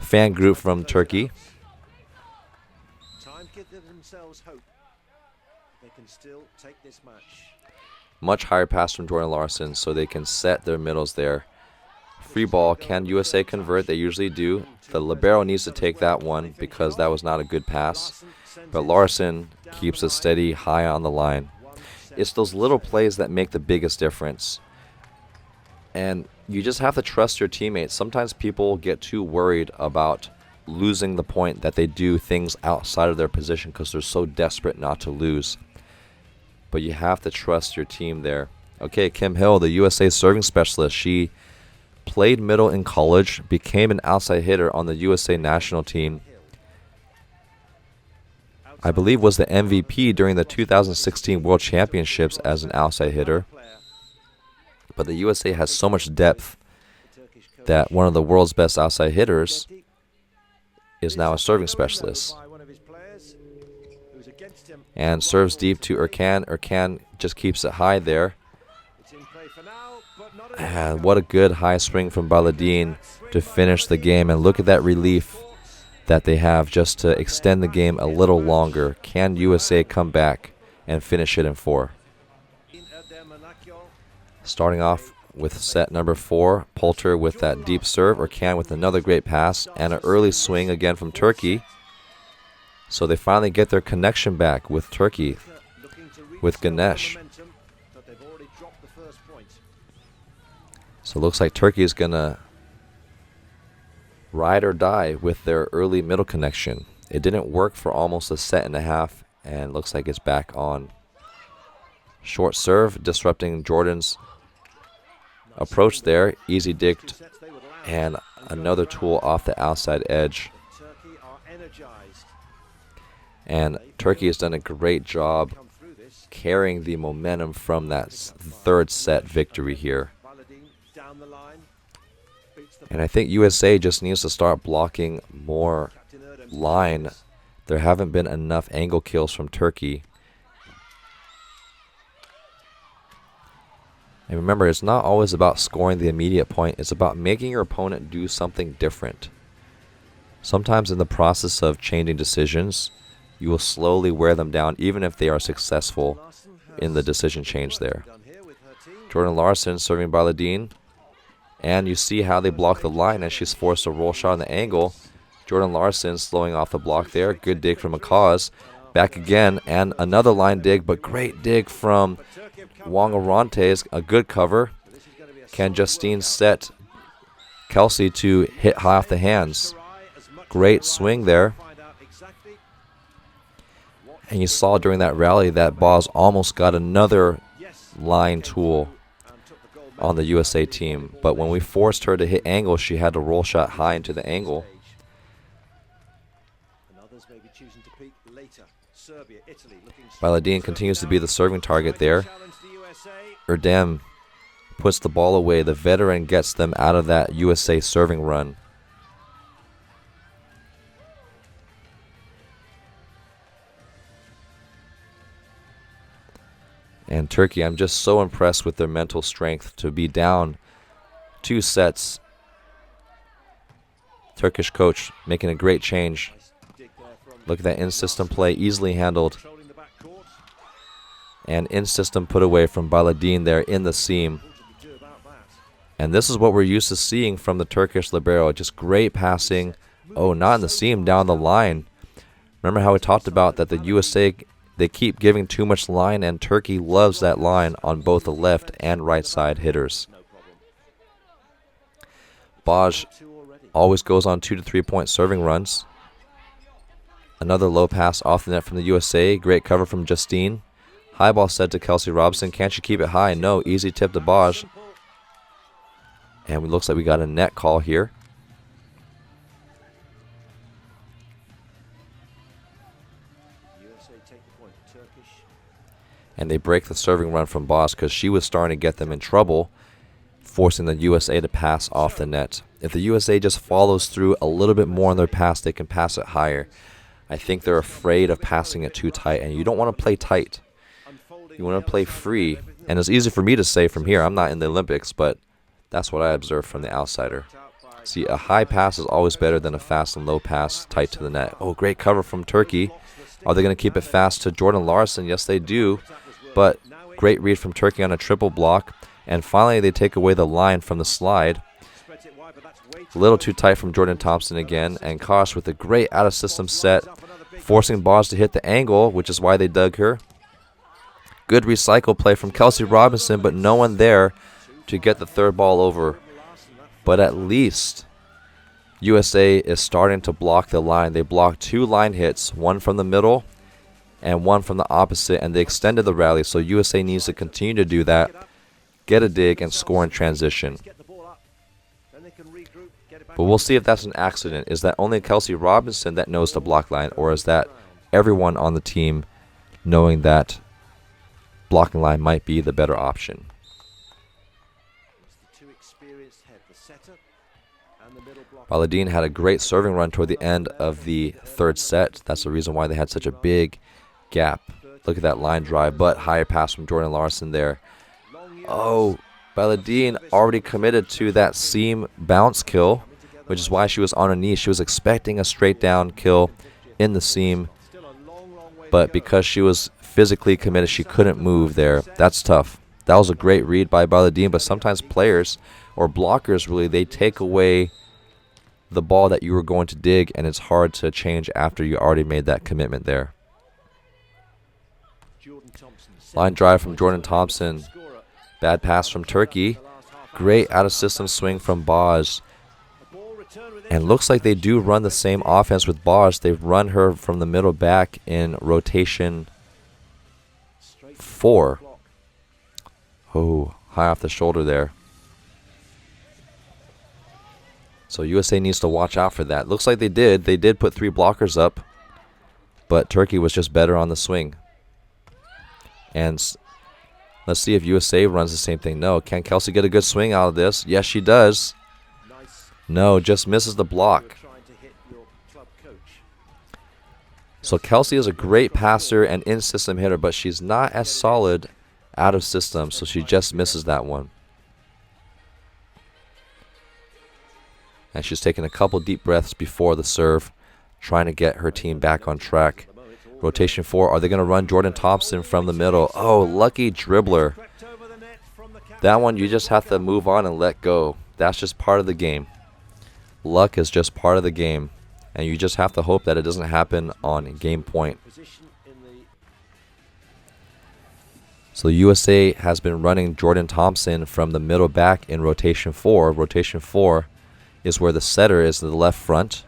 S1: fan group from Turkey. Much higher pass from Jordan Larson, so they can set their middles there. Free ball. Can USA convert? They usually do. The libero needs to take that one because that was not a good pass. But Larson keeps it steady, high on the line. It's those little plays that make the biggest difference. And you just have to trust your teammates. Sometimes people get too worried about losing the point that they do things outside of their position because they're so desperate not to lose. But you have to trust your team there. Okay, Kim Hill, the USA serving specialist. She played middle in college, became an outside hitter on the USA national team. I believe was the MVP during the 2016 World Championships as an outside hitter. But the USA has so much depth that one of the world's best outside hitters is now a serving specialist. And serves deep to Erkan. Erkan just keeps it high there. And what a good high swing from Baladin to finish the game. And look at that relief that they have just to extend the game a little longer. Can USA come back and finish it in 4? Starting off with set number 4, Poulter with that deep serve, Erkan with another great pass, and an early swing again from Turkey. So they finally get their connection back with Turkey, with Ganesh. So it looks like Turkey is going to ride or die with their early middle connection. It didn't work for almost a set and a half, and looks like it's back on. Short serve, disrupting Jordan's approach there. Easy dig, and another tool off the outside edge. And Turkey has done a great job carrying the momentum from that third set victory here. And I think USA just needs to start blocking more line. There haven't been enough angle kills from Turkey. And remember, it's not always about scoring the immediate point. It's about making your opponent do something different. Sometimes in the process of changing decisions, you will slowly wear them down, even if they are successful in the decision change there. Jordan Larson serving Baladin. And you see how they block the line as she's forced a roll shot on the angle. Jordan Larson slowing off the block there. Good dig from Akaz. Back again, and another line dig, but great dig from WONG-ORANTES. A good cover. Can Justine set Kelsey to hit high off the hands? Great swing there. And you saw during that rally that Boz almost got another line tool on the USA team, but when we forced her to hit angle, she had to roll shot high into the angle. Baladin continues to be the serving target there. Erdem puts the ball away. The veteran gets them out of that USA serving run. And Turkey, I'm just so impressed with their mental strength to be down 2 sets. Turkish coach making a great change. Look at that in-system play, easily handled. And in-system put away from Baladin there in the seam. And this is what we're used to seeing from the Turkish libero. Just great passing. Oh, not in the seam, down the line. Remember how we talked about that the USA, they keep giving too much line, and Turkey loves that line on both the left and right side hitters. Baj always goes on 2 to 3 point serving runs. Another low pass off the net from the USA. Great cover from Justine. High ball set to Kelsey Robinson. Can't she keep it high? No. Easy tip to Baj. And it looks like we got a net call here. And they break the serving run from BARTSCH because she was starting to get them in trouble, forcing the USA to pass off the net. If the USA just follows through a little bit more in their pass, they can pass it higher. I think they're afraid of passing it too tight, and you don't want to play tight. You want to play free, and it's easy for me to say from here. I'm not in the Olympics, but that's what I observed from the outsider. See, a high pass is always better than a fast and low pass tight to the net. Oh, great cover from Turkey. Are they going to keep it fast to Jordan Larson? Yes, they do, but great read from Turkey on a triple block. And finally, they take away the line from the slide. A little too tight from Jordan Thompson again. And Kosh with a great out-of-system set, forcing BARTSCH to hit the angle, which is why they dug her. Good recycle play from Kelsey Robinson, but no one there to get the third ball over. But at least USA is starting to block the line. They blocked 2 line hits, one from the middle and one from the opposite, and they extended the rally. So USA needs to continue to do that. Get a dig, and score in transition. But we'll see if that's an accident. Is that only Kelsey Robinson that knows the block line, or is that everyone on the team knowing that blocking line might be the better option? Baladine had a great serving run toward the end of the third set. That's the reason why they had such a big gap. Look at that line drive, but higher pass from Jordan Larson there. Oh, Baladine already committed to that seam bounce kill, which is why she was on her knees. She was expecting a straight down kill in the seam, but because she was physically committed, she couldn't move there. That's tough. That was a great read by Baladine, but sometimes players or blockers, really, they take away the ball that you were going to dig, and it's hard to change after you already made that commitment there. Line drive from Jordan Thompson. Bad pass from Turkey. Great out-of-system swing from BARTSCH. And looks like they do run the same offense with BARTSCH. They've run her from the middle back in rotation 4. Oh, high off the shoulder there. So USA needs to watch out for that. Looks like they did. They did put 3 blockers up, but Turkey was just better on the swing. And let's see if USA runs the same thing. No. Can Kelsey get a good swing out of this? Yes, she does. No, just misses the block. So Kelsey is a great passer and in-system hitter, but she's not as solid out of system, so she just misses that one. And she's taking a couple deep breaths before the serve, trying to get her team back on track. Rotation 4. Are they going to run Jordan Thompson from the middle? Oh, lucky dribbler. That one you just have to move on and let go. That's just part of the game. Luck is just part of the game, and you just have to hope that it doesn't happen on game point. So USA has been running Jordan Thompson from the middle back in rotation 4. Rotation 4 is where the setter is to the left front.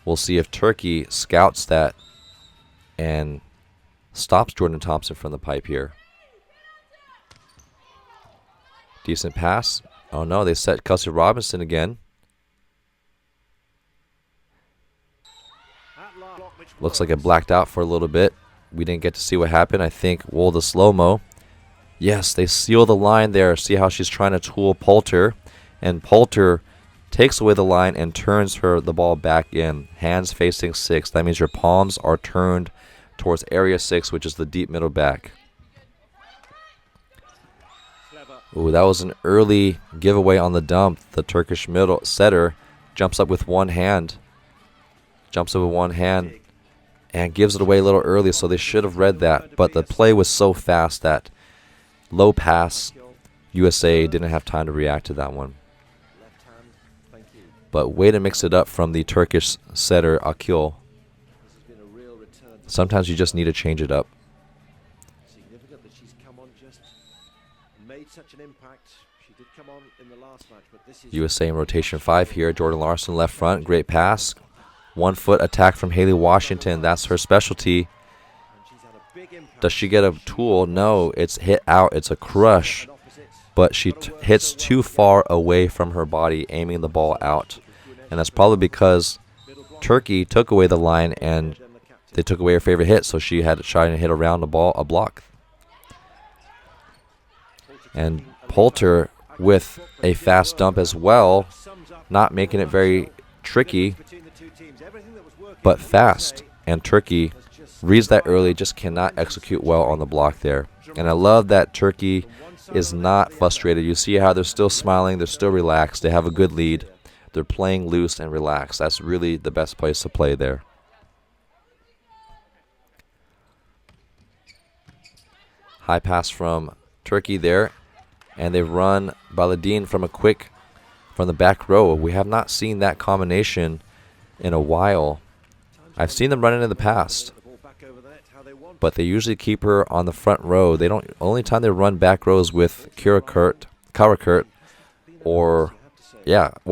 S1: We'll see if Turkey scouts that and stops Jordan Thompson from the pipe here. Decent pass. Oh no, they set Kelsey Robinson again. Looks like it blacked out for a little bit. We didn't get to see what happened. I think, well, the slow-mo. Yes, they seal the line there. See how she's trying to tool Poulter. And Poulter takes away the line and turns the ball back in. Hands facing 6. That means your palms are turned towards area 6, which is the deep middle back. Ooh, that was an early giveaway on the dump. The Turkish middle setter jumps up with one hand. And gives it away a little early, so they should have read that. But the play was so fast that low pass, USA didn't have time to react to that one. But way to mix it up from the Turkish setter, Akil. Sometimes you just need to change it up.
S2: Significant that she's come on just made such an impact. She did come on in the last match, but this is
S1: USA in rotation 5 here. Jordan Larson left front. Great pass. 1 foot attack from Haley Washington. That's her specialty. Does she get a tool? No, it's hit out. It's a crush. But she hits too far away from her body, aiming the ball out. And that's probably because Turkey took away the line and they took away her favorite hit, so she had to try and hit around the ball, a block. And Poulter with a fast dump as well, not making it very tricky, but fast. And Turkey reads that early, just cannot execute well on the block there. And I love that Turkey is not frustrated. You see how they're still smiling, they're still relaxed, they have a good lead, they're playing loose and relaxed. That's really the best place to play there. High pass from Turkey there, and they run Baladin from the back row. We have not seen that combination in a while. I've seen them run it in the past, but they usually keep her on the front row. They don't. Only time they run back rows with Karakurt, or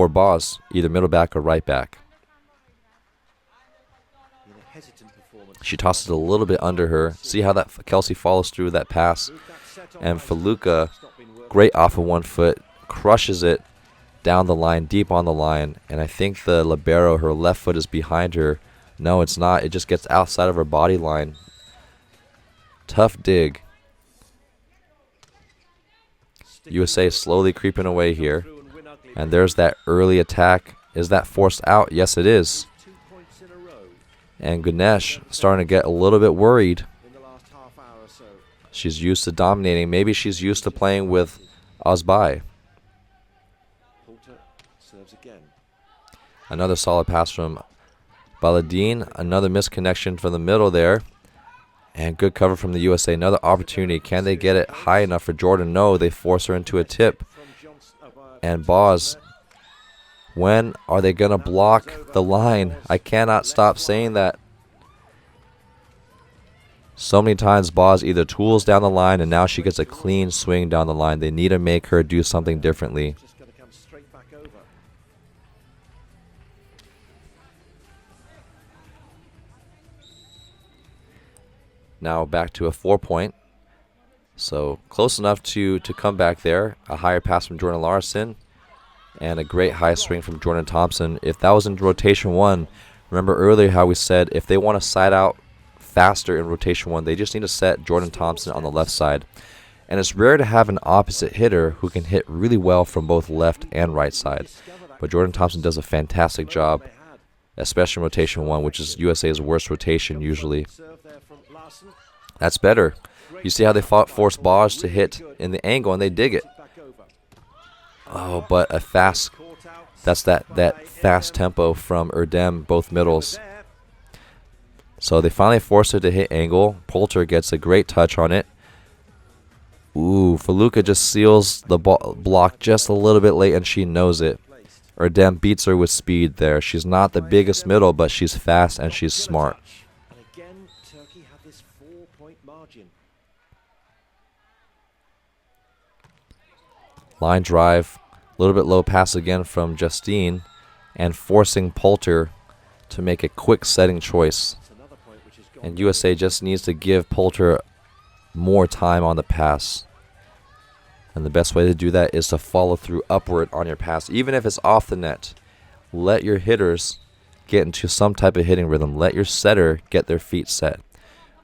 S1: Boz, either middle back or right back. She tosses it a little bit under her. See how that Kelsey follows through that pass, and Feluca, great off of 1 foot, crushes it down the line, deep on the line. And I think the libero, her left foot is behind her. No, it's not. It just gets outside of her body line. Tough dig. USA slowly creeping away here. And there's that early attack. Is that forced out? Yes, it is. And Ganesh starting to get a little bit worried. She's used to dominating. Maybe she's used to playing with Ozbai. Another solid pass from Baladin. Another misconnection from the middle there. And good cover from the USA. Another opportunity. Can they get it high enough for Jordan? No, they force her into a tip. And Boz, when are they going to block the line? I cannot stop saying that. So many times Boz either tools down the line, and now she gets a clean swing down the line. They need to make her do something differently. Now back to a 4-point. So close enough to come back there. A higher pass from Jordan Larson. And a great high swing from Jordan Thompson. If that was in rotation 1, remember earlier how we said if they want to side out faster in rotation 1, they just need to set Jordan Thompson on the left side. And it's rare to have an opposite hitter who can hit really well from both left and right side. But Jordan Thompson does a fantastic job, especially in rotation 1, which is USA's worst rotation usually. That's better. You see how they force Boz to hit in the angle, and they dig it. Oh, but a fast, that's that fast tempo from Erdem, both middles. So they finally force her to hit angle. Poulter gets a great touch on it. Ooh, Feluca just seals the block just a little bit late, and she knows it. Erdem beats her with speed there. She's not the biggest middle, but she's fast and she's smart. Line drive, a little bit low pass again from Justine, and forcing Poulter to make a quick setting choice. And USA just needs to give Poulter more time on the pass. And the best way to do that is to follow through upward on your pass, even if it's off the net. Let your hitters get into some type of hitting rhythm. Let your setter get their feet set.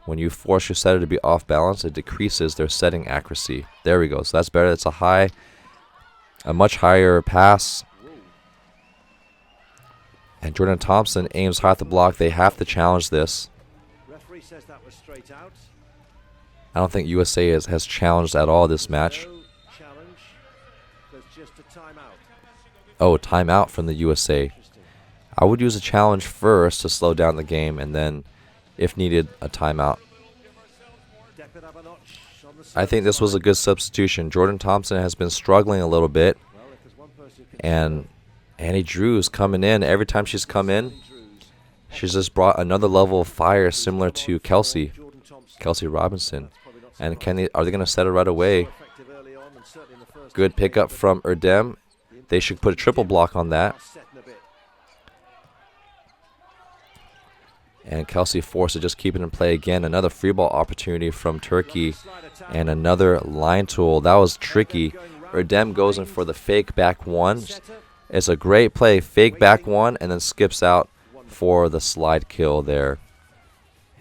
S1: When you force your setter to be off balance, it decreases their setting accuracy. There we go. So that's better. It's a much higher pass. And Jordan Thompson aims high at the block. They have to challenge this. I don't think USA has challenged at all this match. Oh, timeout from the USA. I would use a challenge first to slow down the game, and then, if needed, a timeout. I think this was a good substitution. Jordan Thompson has been struggling a little bit, and Annie Drew's coming in. Every time she's come in, she's just brought another level of fire similar to Kelsey Robinson. And are they going to set it right away? Good pickup from Erdem. They should put a triple block on that. And Kelsey forced to just keep it in play again. Another free ball opportunity from Turkey. And another line tool. That was tricky. Erdem goes in for the fake back one. It's a great play. Fake back one and then skips out for the slide kill there.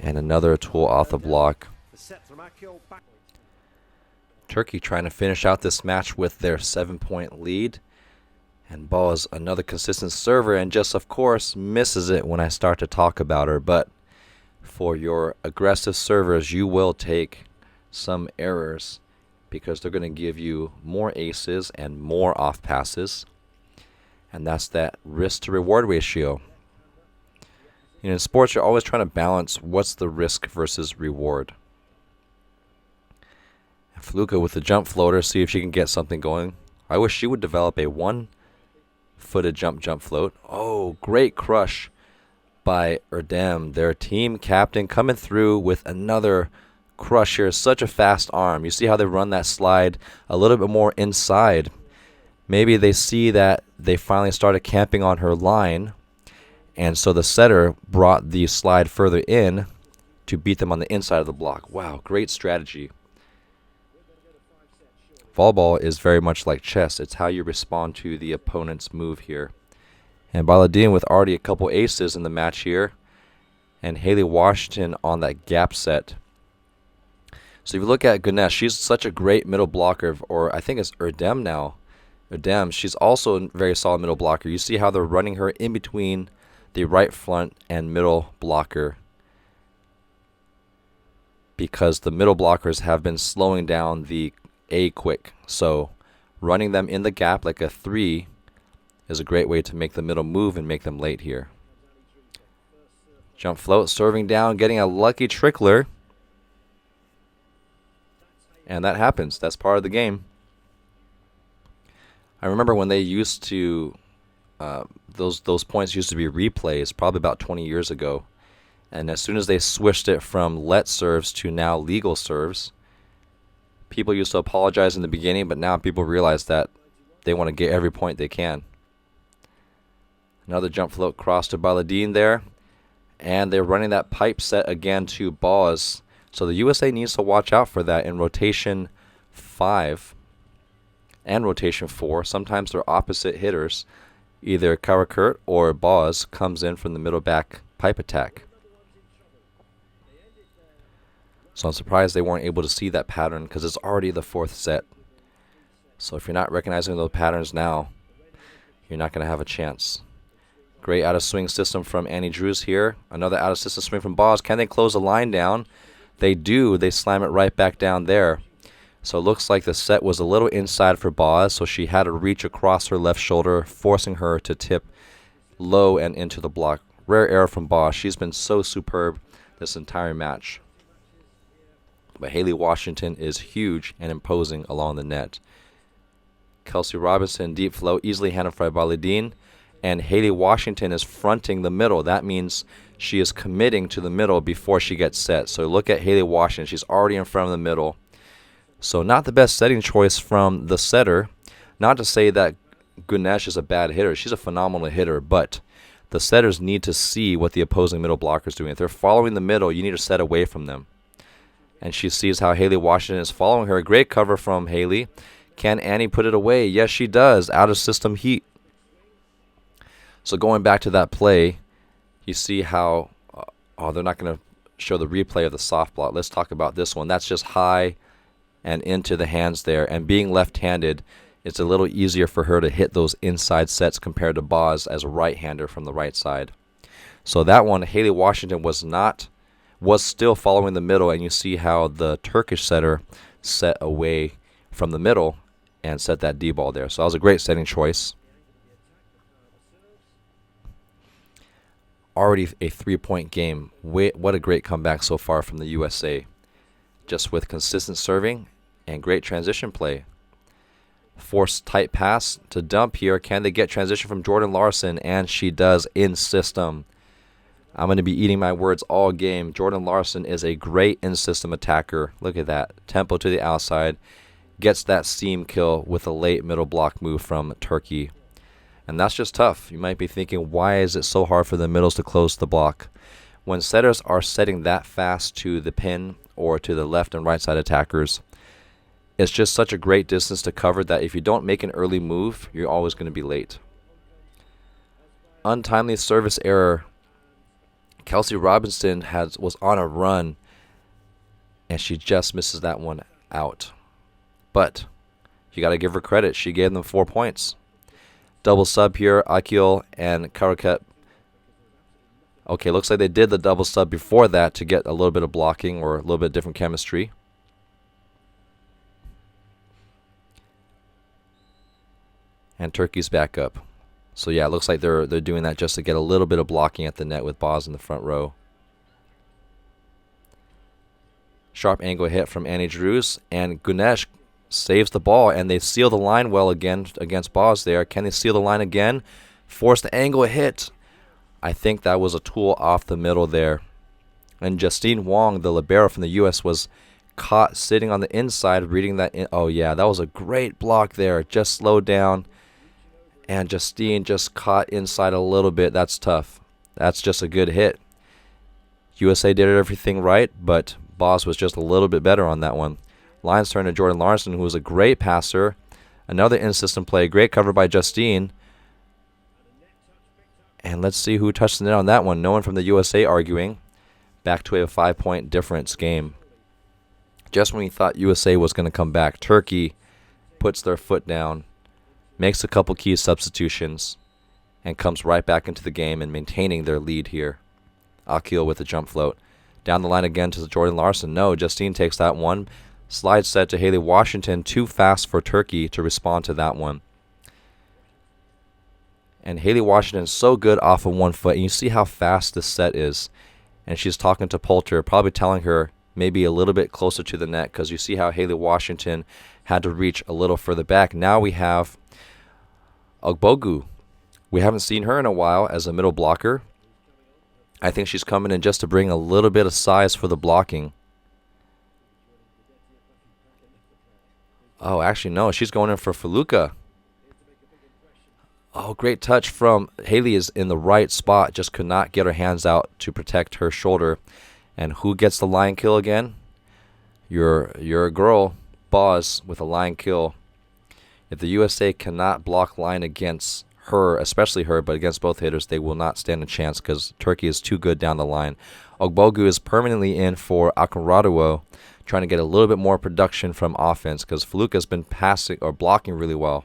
S1: And another tool off the block.
S2: The set from Akil back.
S1: Turkey trying to finish out this match with their 7-point lead. And Ball is another consistent server and just, of course, misses it when I start to talk about her. But for your aggressive servers, you will take some errors because they're going to give you more aces and more off passes. And that's that risk to reward ratio. You know, in sports, you're always trying to balance what's the risk versus reward. And Fluka with the jump floater, see if she can get something going. I wish she would develop a one-footed jump float. Oh, great crush by Erdem, their team captain, coming through with another crush here. Such a fast arm. You see how they run that slide a little bit more inside. Maybe they see that they finally started camping on her line, and so the setter brought the slide further in to beat them on the inside of the block. Wow, great strategy. Volleyball is very much like chess. It's how you respond to the opponent's move here. And Baladin with already a couple aces in the match here. And Haley Washington on that gap set. So if you look at Ganesh, she's such a great middle blocker. Or I think it's Erdem now. Erdem, she's also a very solid middle blocker. You see how they're running her in between the right front and middle blocker, because the middle blockers have been slowing down the A quick. So running them in the gap like a 3 is a great way to make the middle move and make them late here. Jump float, serving down, getting a lucky trickler. And that happens. That's part of the game. I remember when they used to, those points used to be replays probably about 20 years ago. And as soon as they switched it from let serves to now legal serves, people used to apologize in the beginning, but now people realize that they want to get every point they can. Another jump float cross to Baladin there. And they're running that pipe set again to Boz. So the USA needs to watch out for that in rotation 5 and rotation 4. Sometimes they're opposite hitters. Either Karakurt or Boz comes in from the middle back pipe attack. So I'm surprised they weren't able to see that pattern because it's already the 4th set. So if you're not recognizing those patterns now, you're not going to have a chance. Great out-of-swing system from Annie Drews here. Another out-of-system swing from Boz. Can they close the line down? They do. They slam it right back down there. So it looks like the set was a little inside for Boz, so she had to reach across her left shoulder, forcing her to tip low and into the block. Rare error from Boz. She's been so superb this entire match. But Haley Washington is huge and imposing along the net. Kelsey Robinson, deep flow, easily handled by Baladin. And Haley Washington is fronting the middle. That means she is committing to the middle before she gets set. So look at Haley Washington. She's already in front of the middle. So not the best setting choice from the setter. Not to say that Ganesh is a bad hitter. She's a phenomenal hitter. But the setters need to see what the opposing middle blocker is doing. If they're following the middle, you need to set away from them. And she sees how Haley Washington is following her. Great cover from Haley. Can Annie put it away? Yes, she does. Out of system heat. So going back to that play, you see how, they're not going to show the replay of the soft block. Let's talk about this one. That's just high and into the hands there. And being left-handed, it's a little easier for her to hit those inside sets compared to Boz as a right-hander from the right side. So that one, Haley Washington was still following the middle, and you see how the Turkish setter set away from the middle and set that D-ball there. So that was a great setting choice. Already a 3-point game. What a great comeback so far from the USA. Just with consistent serving and great transition play. Forced tight pass to dump here. Can they get transition from Jordan Larson? And she does in system. I'm going to be eating my words all game. Jordan Larson is a great in-system attacker. Look at that. Tempo to the outside. Gets that seam kill with a late middle block move from Turkey. And that's just tough. You might be thinking, why is it so hard for the middles to close the block? When setters are setting that fast to the pin or to the left and right side attackers, it's just such a great distance to cover that if you don't make an early move, you're always going to be late. Untimely service error Kelsey Robinson was on a run, and she just misses that one out. But you got to give her credit. She gave them 4 points. Double sub here, Akil and Karaket. Okay, looks like they did the double sub before that to get a little bit of blocking or a little bit different chemistry. And Turkey's back up. So yeah, it looks like they're doing that just to get a little bit of blocking at the net with Boz in the front row. Sharp angle hit from Annie Drews, and Gunesh saves the ball, and they seal the line well again against Boz there. Can they seal the line again? Force the angle hit. I think that was a tool off the middle there. And Justine Wong, the libero from the U.S., was caught sitting on the inside reading that in. Oh yeah, that was a great block there. Just slowed down. And Justine just caught inside a little bit. That's tough. That's just a good hit. USA did everything right, but Boz was just a little bit better on that one. Line's turn to Jordan Larson, who was a great passer. Another in-system play. Great cover by Justine. And let's see who touched the net on that one. No one from the USA arguing. Back to a 5-point difference game. Just when we thought USA was going to come back, Turkey puts their foot down, makes a couple key substitutions, and comes right back into the game and maintaining their lead here. Akil with the jump float. Down the line again to Jordan Larson. No, Justine takes that one. Slide set to Haley Washington. Too fast for Turkey to respond to that one. And Haley Washington is so good off of 1 foot. And you see how fast this set is. And she's talking to Poulter, probably telling her maybe a little bit closer to the net, because you see how Haley Washington had to reach a little further back. Now we have Ogbogu. We haven't seen her in a while as a middle blocker. I think she's coming in just to bring a little bit of size for the blocking. Oh, actually, no. She's going in for Feluca. Oh, great touch from Haley. Is in the right spot. Just could not get her hands out to protect her shoulder. And who gets the line kill again? Your girl, Boz, with a line kill. If the USA cannot block line against her, especially her, but against both hitters, they will not stand a chance because Turkey is too good down the line. Ogbogu is permanently in for Akinraduwo, trying to get a little bit more production from offense because Feluca has been passing or blocking really well.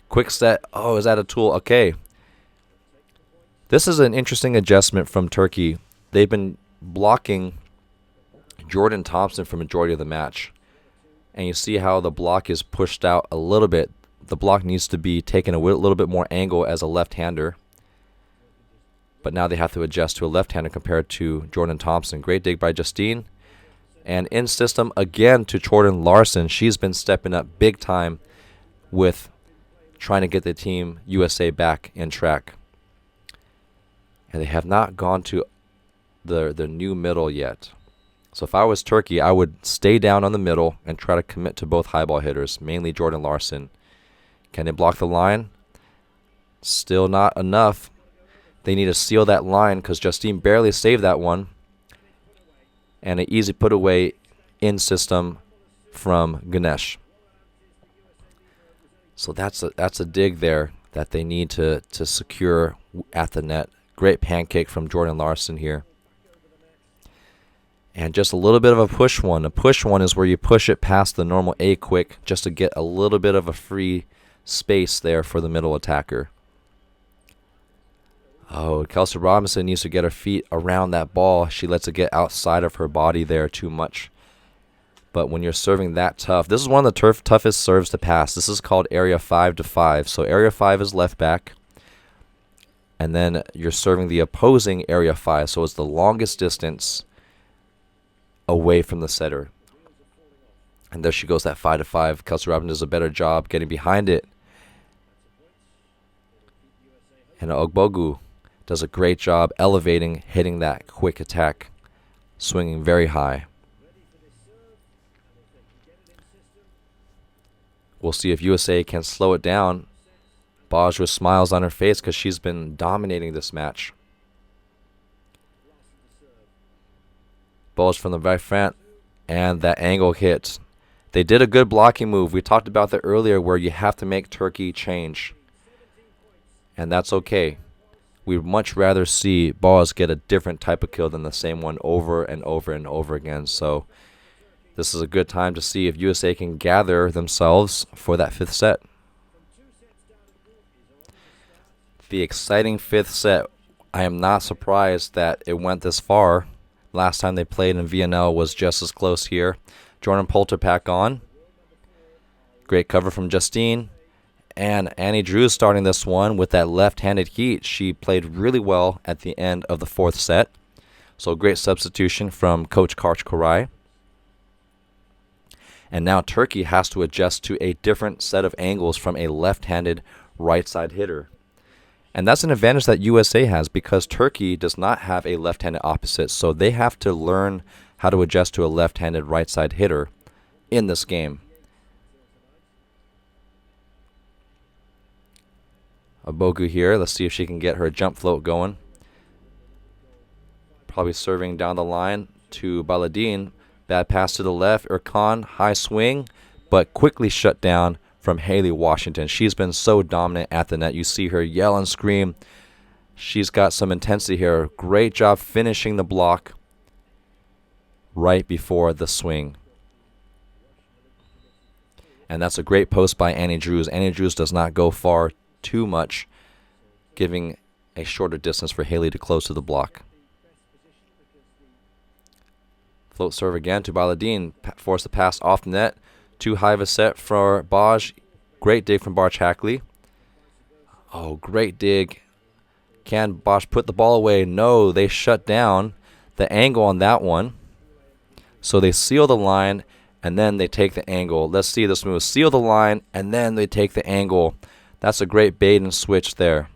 S1: Quick set. Oh, is that a tool? Okay. This is an interesting adjustment from Turkey. They've been blocking Jordan Thompson for majority of the match. And you see how the block is pushed out a little bit. The block needs to be taken a little bit more angle as a left-hander. But now they have to adjust to a left-hander compared to Jordan Thompson. Great dig by Justine. And in system again to Jordan Larson. She's been stepping up big time with trying to get the team USA back in track. And they have not gone to the new middle yet. So if I was Turkey, I would stay down on the middle and try to commit to both high ball hitters, mainly Jordan Larson. Can they block the line? Still not enough. They need to seal that line because Justine barely saved that one. And an easy put away in system from Ganesh. So that's a dig there that they need to secure at the net. Great pancake from Jordan Larson here. And just a little bit of a push one. A push one is where you push it past the normal A quick just to get a little bit of a free space there for the middle attacker. Oh, Kelsey Robinson needs to get her feet around that ball. She lets it get outside of her body there too much. But when you're serving that tough, this is one of the toughest serves to pass. This is called area 5 to 5. So area 5 is left back. And then you're serving the opposing area 5. So it's the longest distance away from the setter. And there she goes, that 5 to 5. Kelsey Robinson does a better job getting behind it. And Ogbogu does a great job elevating, hitting that quick attack, swinging very high. We'll see if USA can slow it down. Baj with smiles on her face because she's been dominating this match. Balls from the right front, and that angle hit. They did a good blocking move. We talked about that earlier where you have to make Turkey change. And that's okay. We'd much rather see balls get a different type of kill than the same one over and over and over again. So this is a good time to see if USA can gather themselves for that 5th set. The exciting 5th set. I am not surprised that it went this far. Last time they played in VNL was just as close here. Jordan Poulter back on. Great cover from Justine. And Annie Drews starting this one with that left-handed heat. She played really well at the end of the 4th set. So great substitution from Coach Karch Korai. And now Turkey has to adjust to a different set of angles from a left-handed right side hitter. And that's an advantage that USA has because Turkey does not have a left-handed opposite. So they have to learn how to adjust to a left-handed right side hitter in this game. Abogu here. Let's see if she can get her jump float going. Probably serving down the line to Baladin. Bad pass to the left. Erkan, high swing, but quickly shut down from Haley Washington. She's been so dominant at the net. You see her yell and scream. She's got some intensity here. Great job finishing the block right before the swing. And that's a great post by Annie Drews. Annie Drews does not go far too much, giving a shorter distance for Haley to close to the block. Float serve again to Baladin. Force the pass off the net. Too high of a set for BARTSCH. Great dig from BARTSCH-HACKLEY. Oh, great dig. Can BARTSCH put the ball away? No, they shut down the angle on that one. So they seal the line, and then they take the angle. Let's see this move. Seal the line, and then they take the angle. That's a great bait and switch there.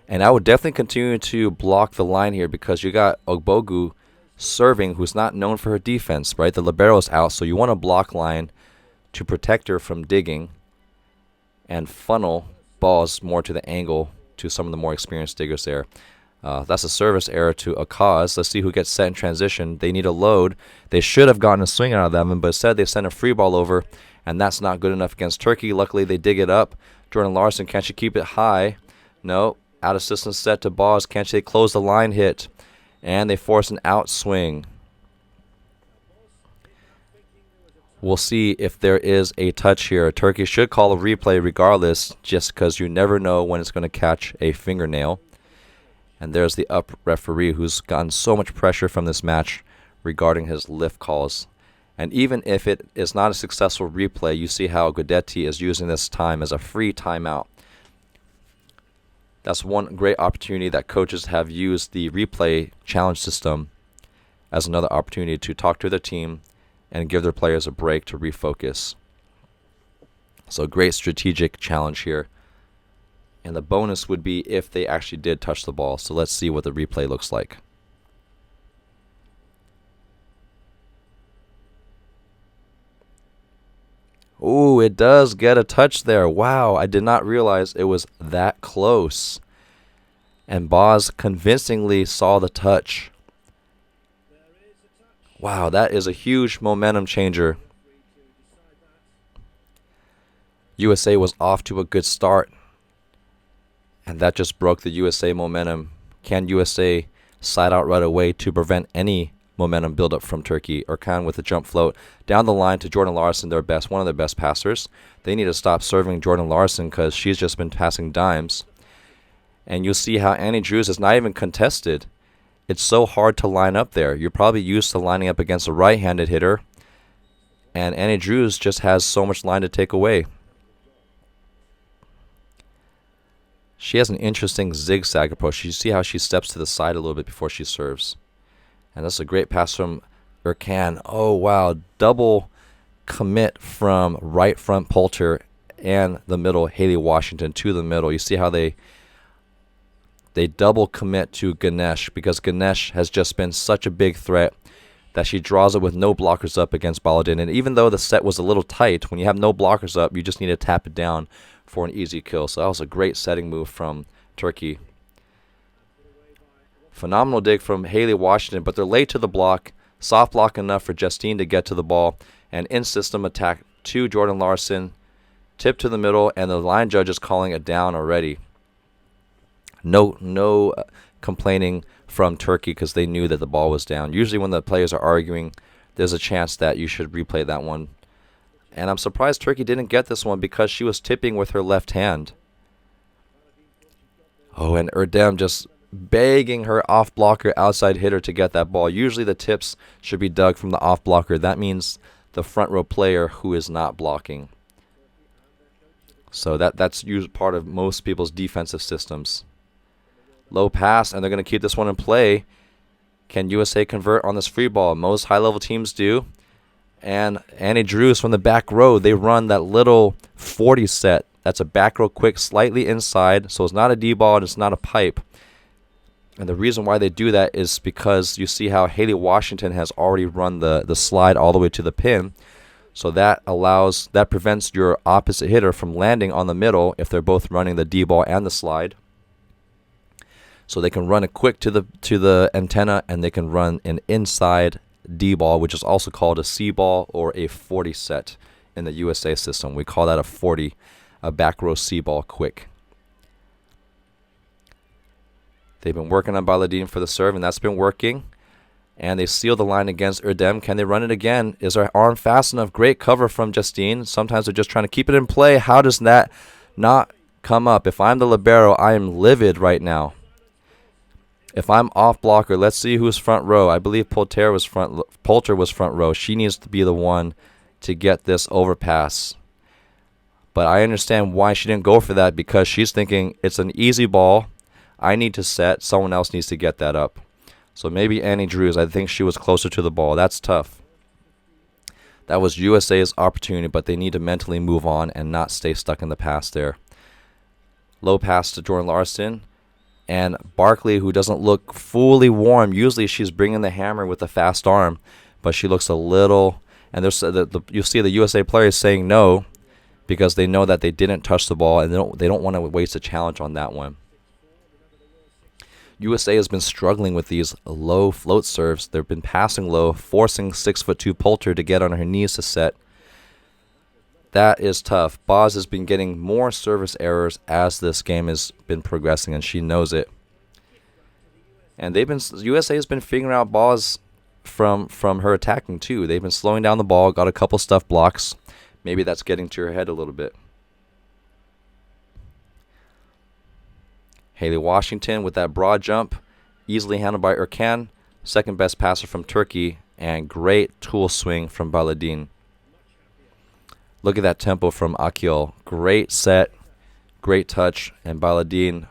S1: And I would definitely continue to block the line here because you got Ogbogu serving, who's not known for her defense, right? The libero is out, so you want a block line to protect her from digging and funnel balls more to the angle to some of the more experienced diggers there. That's a service error to Akaz. Let's see who gets set in transition. They need a load. They should have gotten a swing out of them, but instead they sent a free ball over, and that's not good enough against Turkey. Luckily, they dig it up. Jordan Larson, can she keep it high? No. Out of system set to BARTSCH. Can she close the line hit? And they force an out swing. We'll see if there is a touch here. Turkey should call a replay regardless, just because you never know when it's going to catch a fingernail. And there's the up referee who's gotten so much pressure from this match regarding his lift calls. And even if it is not a successful replay, you see how Guidetti is using this time as a free timeout. That's one great opportunity that coaches have used the replay challenge system as another opportunity to talk to their team and give their players a break to refocus. So great strategic challenge here. And the bonus would be if they actually did touch the ball. So let's see what the replay looks like. Ooh, it does get a touch there. Wow, I did not realize it was that close. And Boz convincingly saw the touch. Wow, that is a huge momentum changer. USA was off to a good start. And that just broke the USA momentum. Can USA side out right away to prevent any momentum buildup from Turkey? Erkan with the jump float down the line to Jordan Larson, one of their best passers. They need to stop serving Jordan Larson because she's just been passing dimes. And you'll see how Annie Drews is not even contested. It's so hard to line up there. You're probably used to lining up against a right-handed hitter. And Annie Drews just has so much line to take away. She has an interesting zigzag approach. You see how she steps to the side a little bit before she serves. And that's a great pass from Erkan. Oh, wow. Double commit from right front Poulter and the middle, Haley Washington, to the middle. You see how they double commit to Ganesh because Ganesh has just been such a big threat that she draws it with no blockers up against Baladin. And even though the set was a little tight, when you have no blockers up, you just need to tap it down for an easy kill. So that was a great setting move from Turkey. Phenomenal dig from Haley Washington, but they're late to the block. Soft block enough for Justine to get to the ball. And in-system attack to Jordan Larson. Tip to the middle, and the line judge is calling it down already. No complaining from Turkey because they knew that the ball was down. Usually when the players are arguing, there's a chance that you should replay that one. And I'm surprised Turkey didn't get this one because she was tipping with her left hand. Oh, and Erdem just begging her off blocker outside hitter to get that ball. Usually the tips should be dug from the off blocker. That means the front row player who is not blocking. So that's usually part of most people's defensive systems. Low pass, and they're going to keep this one in play. Can USA convert on this free ball? Most high-level teams do. And Annie Drews from the back row, they run that little 40 set. That's a back row quick, slightly inside, so it's not a D-ball and it's not a pipe. And the reason why they do that is because you see how Haley Washington has already run the slide all the way to the pin. So that prevents your opposite hitter from landing on the middle if they're both running the D-ball and the slide. So they can run it quick to the antenna, and they can run an inside D-ball, which is also called a C-ball or a 40 set in the USA system. We call that a 40, a back row C-ball quick. They've been working on Baladin for the serve, and that's been working. And they seal the line against Erdem. Can they run it again? Is her arm fast enough? Great cover from Justine. Sometimes they're just trying to keep it in play. How does that not come up? If I'm the libero, I am livid right now. If I'm off blocker, let's see who's front row. I believe Poulter was front row. She needs to be the one to get this overpass. But I understand why she didn't go for that, because she's thinking it's an easy ball. I need to set. Someone else needs to get that up. So maybe Annie Drews. I think she was closer to the ball. That's tough. That was USA's opportunity, but they need to mentally move on and not stay stuck in the past there. Low pass to Jordan Larson. And Barkley, who doesn't look fully warm. Usually she's bringing the hammer with a fast arm, but she looks a little. And there's you see the USA players saying no because they know that they didn't touch the ball, and they don't want to waste a challenge on that one. USA has been struggling with these low float serves. They've been passing low, forcing 6'2" Poulter to get on her knees to set. That is tough. Boz has been getting more service errors as this game has been progressing, and she knows it. And USA has been figuring out Boz from her attacking too. They've been slowing down the ball, got a couple stuff blocks. Maybe that's getting to her head a little bit. Haley Washington with that broad jump, easily handled by Erkan, second best passer from Turkey, and great tool swing from Baladin. Look at that tempo from Akil. Great set, great touch, and Baladin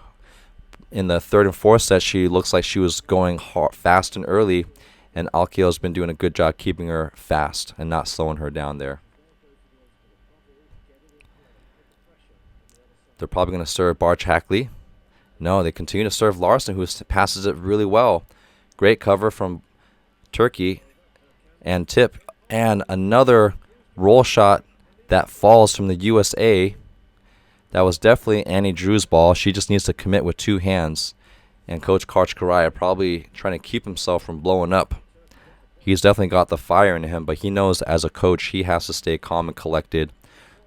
S1: in the third and fourth set, she looks like she was going hard, fast and early, and Akil's been doing a good job keeping her fast and not slowing her down there. They're probably going to serve BARTSCH-HACKLEY. No, they continue to serve Larson, who passes it really well. Great cover from Turkey and tip. And another roll shot that falls from the USA. That was definitely Annie Drew's ball. She just needs to commit with two hands. And Coach Karchkaraya probably trying to keep himself from blowing up. He's definitely got the fire in him, but he knows as a coach he has to stay calm and collected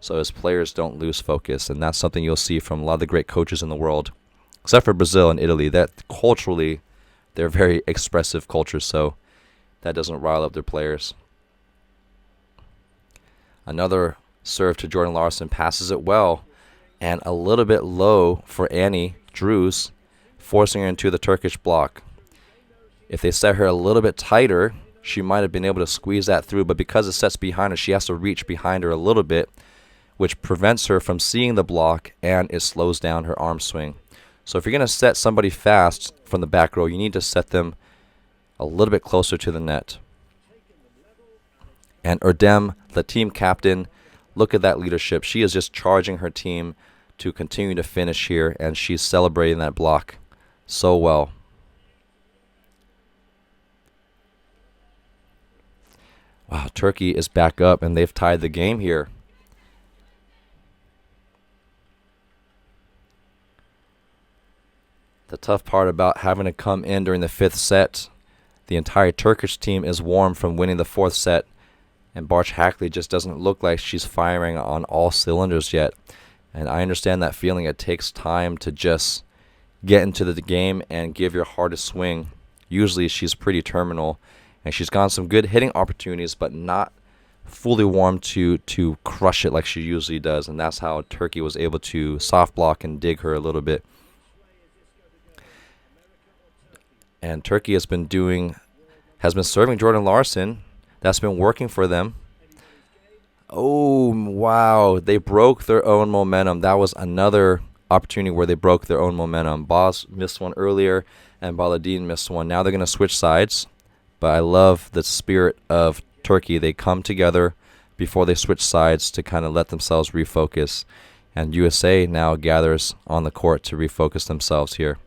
S1: so his players don't lose focus. And that's something you'll see from a lot of the great coaches in the world. Except for Brazil and Italy, that culturally, they're very expressive cultures, so that doesn't rile up their players. Another serve to Jordan Larson, passes it well, and a little bit low for Annie Drews, forcing her into the Turkish block. If they set her a little bit tighter, she might have been able to squeeze that through, but because it sets behind her, she has to reach behind her a little bit, which prevents her from seeing the block, and it slows down her arm swing. So if you're going to set somebody fast from the back row, you need to set them a little bit closer to the net. And Erdem, the team captain, look at that leadership. She is just charging her team to continue to finish here, and she's celebrating that block so well. Wow, Turkey is back up, and they've tied the game here. The tough part about having to come in during the fifth set, the entire Turkish team is warm from winning the fourth set, and BARTSCH-HACKLEY just doesn't look like she's firing on all cylinders yet. And I understand that feeling. It takes time to just get into the game and give your hardest swing. Usually she's pretty terminal, and she's gotten some good hitting opportunities, but not fully warm to crush it like she usually does, and that's how Turkey was able to soft block and dig her a little bit. And Turkey has been serving Jordan Larson. That's been working for them. Oh, wow. They broke their own momentum. That was another opportunity where they broke their own momentum. Boz missed one earlier, and Baladin missed one. Now they're going to switch sides. But I love the spirit of Turkey. They come together before they switch sides to kind of let themselves refocus. And USA now gathers on the court to refocus themselves here.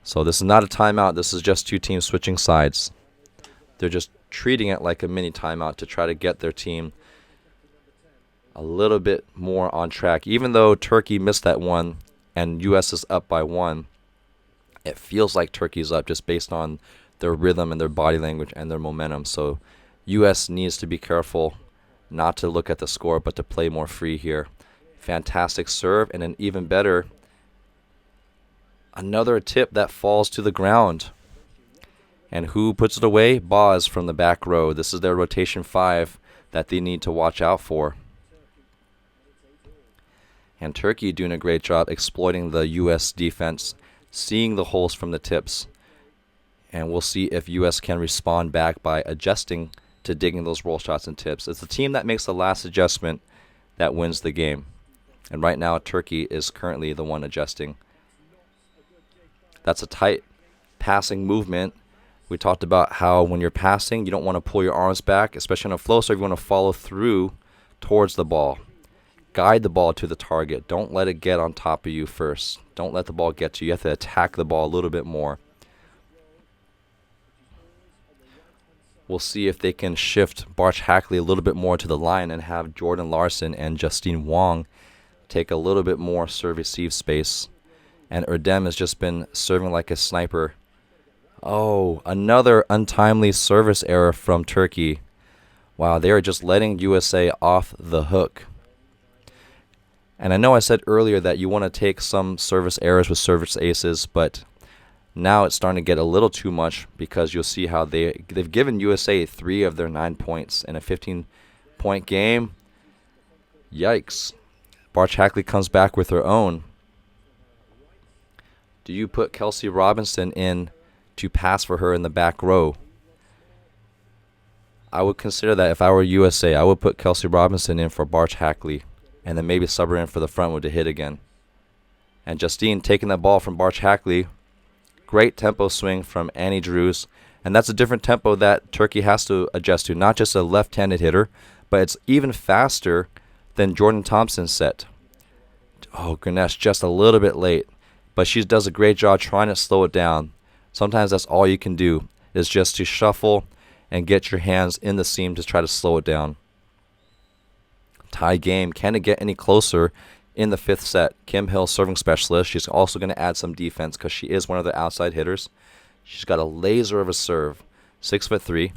S1: So this is not a timeout. This is just two teams switching sides. They're just treating it like a mini timeout to try to get their team a little bit more on track. Even though Turkey missed that one and US is up by 1, it feels like Turkey's up just based on their rhythm and their body language and their momentum. So US needs to be careful not to look at the score, but to play more free here. Fantastic serve, and an even better, another tip that falls to the ground. And who puts it away? Boz from the back row. This is their rotation 5 that they need to watch out for. And Turkey doing a great job exploiting the U.S. defense, seeing the holes from the tips. And we'll see if U.S. can respond back by adjusting to digging those roll shots and tips. It's the team that makes the last adjustment that wins the game. And right now, Turkey is currently the one adjusting. That's a tight passing movement. We talked about how when you're passing, you don't want to pull your arms back, especially on a flow serve. You want to follow through towards the ball. Guide the ball to the target. Don't let it get on top of you first. Don't let the ball get to you. You have to attack the ball a little bit more. We'll see if they can shift BARTSCH-HACKLEY a little bit more to the line and have Jordan Larson and Justine Wong take a little bit more serve-receive space. And Erdem has just been serving like a sniper. Oh, another untimely service error from Turkey. Wow, they are just letting USA off the hook. And I know I said earlier that you want to take some service errors with service aces, but now it's starting to get a little too much, because you'll see how they've given USA 3 of their 9 points in a 15-point game. Yikes. BARTSCH-HACKLEY comes back with her own. Do you put Kelsey Robinson in to pass for her in the back row? I would consider that if I were USA. I would put Kelsey Robinson in for BARTSCH-HACKLEY, and then maybe sub her in for the front wood to hit again. And Justine taking that ball from BARTSCH-HACKLEY. Great tempo swing from Annie Drews. And that's a different tempo that Turkey has to adjust to. Not just a left-handed hitter, but it's even faster than Jordan Thompson's set. Oh, Ganesh just a little bit late. But she does a great job trying to slow it down. Sometimes that's all you can do, is just to shuffle and get your hands in the seam to try to slow it down. Tie game. Can it get any closer in the 5th set? Kim Hill, serving specialist. She's also going to add some defense because she is one of the outside hitters. She's got a laser of a serve. 6'3".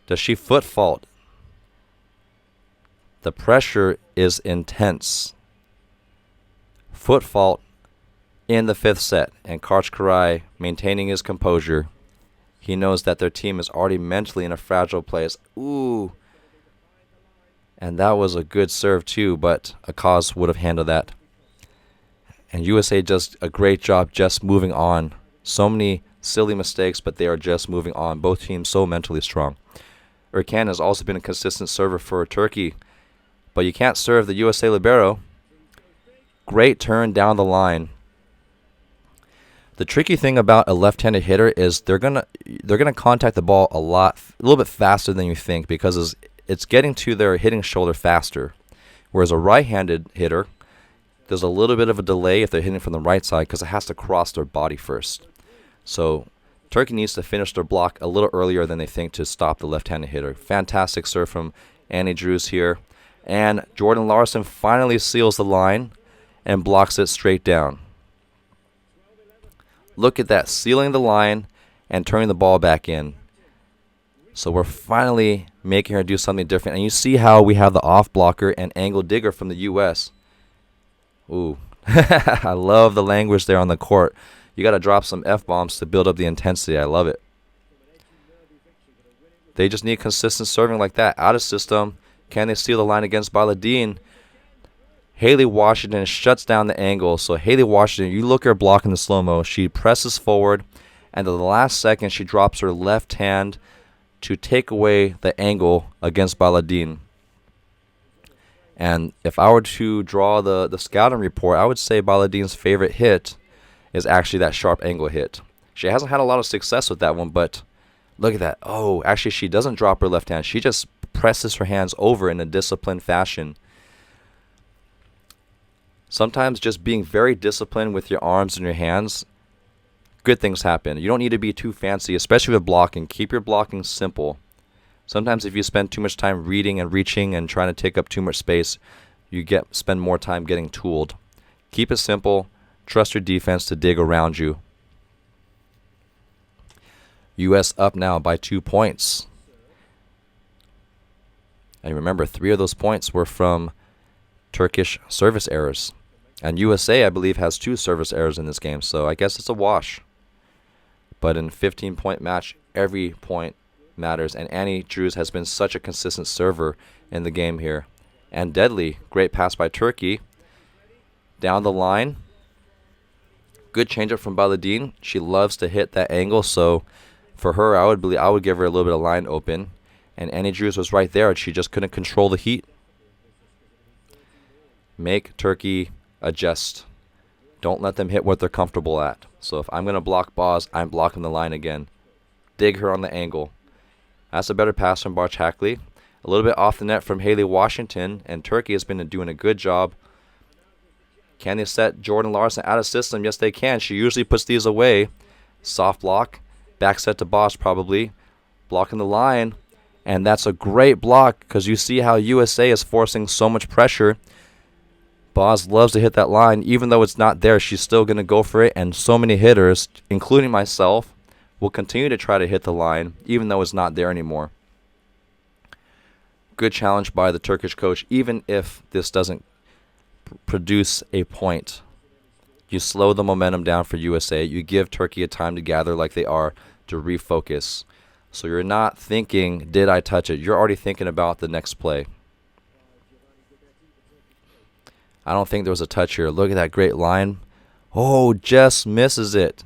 S1: Does she foot fault? The pressure is intense. Foot fault in the 5th set, and Karch Karai maintaining his composure. He knows that their team is already mentally in a fragile place. Ooh. And that was a good serve too, but Akaz would have handled that. And USA does a great job just moving on. So many silly mistakes, but they are just moving on. Both teams so mentally strong. Erkan has also been a consistent server for Turkey, but you can't serve the USA libero. Great turn down the line. The tricky thing about a left-handed hitter is they're gonna contact the ball a little bit faster than you think, because it's getting to their hitting shoulder faster. Whereas a right-handed hitter, there's a little bit of a delay if they're hitting from the right side, because it has to cross their body first. So Turkey needs to finish their block a little earlier than they think to stop the left-handed hitter. Fantastic serve from Annie Drews here. And Jordan Larson finally seals the line and blocks it straight down. Look at that, sealing the line and turning the ball back in. So we're finally making her do something different. And you see how we have the off blocker and angle digger from the U.S. Ooh, I love the language there on the court. You got to drop some F-bombs to build up the intensity. I love it. They just need consistent serving like that. Out of system. Can they steal the line against Baladine? Haley Washington shuts down the angle. So Haley Washington, you look at her block in the slow-mo. She presses forward, and at the last second, she drops her left hand to take away the angle against Baladine. And if I were to draw the scouting report, I would say Baladine's favorite hit is actually that sharp angle hit. She hasn't had a lot of success with that one, but look at that. Oh, actually, she doesn't drop her left hand. She just presses her hands over in a disciplined fashion. Sometimes just being very disciplined with your arms and your hands, good things happen. You don't need to be too fancy, especially with blocking. Keep your blocking simple. Sometimes if you spend too much time reading and reaching and trying to take up too much space, you spend more time getting tooled. Keep it simple. Trust your defense to dig around you. U.S. up now by 2 points. And remember, 3 of those points were from Turkish service errors. And USA, I believe, has 2 service errors in this game, so I guess it's a wash. But in a 15-point match, every point matters, and Annie Drews has been such a consistent server in the game here. And deadly, great pass by Turkey. Down the line. Good changeup from Baladine. She loves to hit that angle, so for her, I would give her a little bit of line open. And Annie Drews was right there, and she just couldn't control the heat. Make Turkey adjust. Don't let them hit what they're comfortable at. So if I'm going to block Boz, I'm blocking the line again. Dig her on the angle. That's a better pass from BARTSCH-HACKLEY. A little bit off the net from Haley Washington, and Turkey has been doing a good job. Can they set Jordan Larson out of system? Yes, they can. She usually puts these away. Soft block. Back set to Boz probably. Blocking the line. And that's a great block because you see how USA is forcing so much pressure. Boz loves to hit that line. Even though it's not there, she's still going to go for it. And so many hitters, including myself, will continue to try to hit the line, even though it's not there anymore. Good challenge by the Turkish coach, even if this doesn't produce a point. You slow the momentum down for USA. You give Turkey a time to gather like they are to refocus. So you're not thinking, did I touch it? You're already thinking about the next play. I don't think there was a touch here. Look at that great line. Oh, just misses it.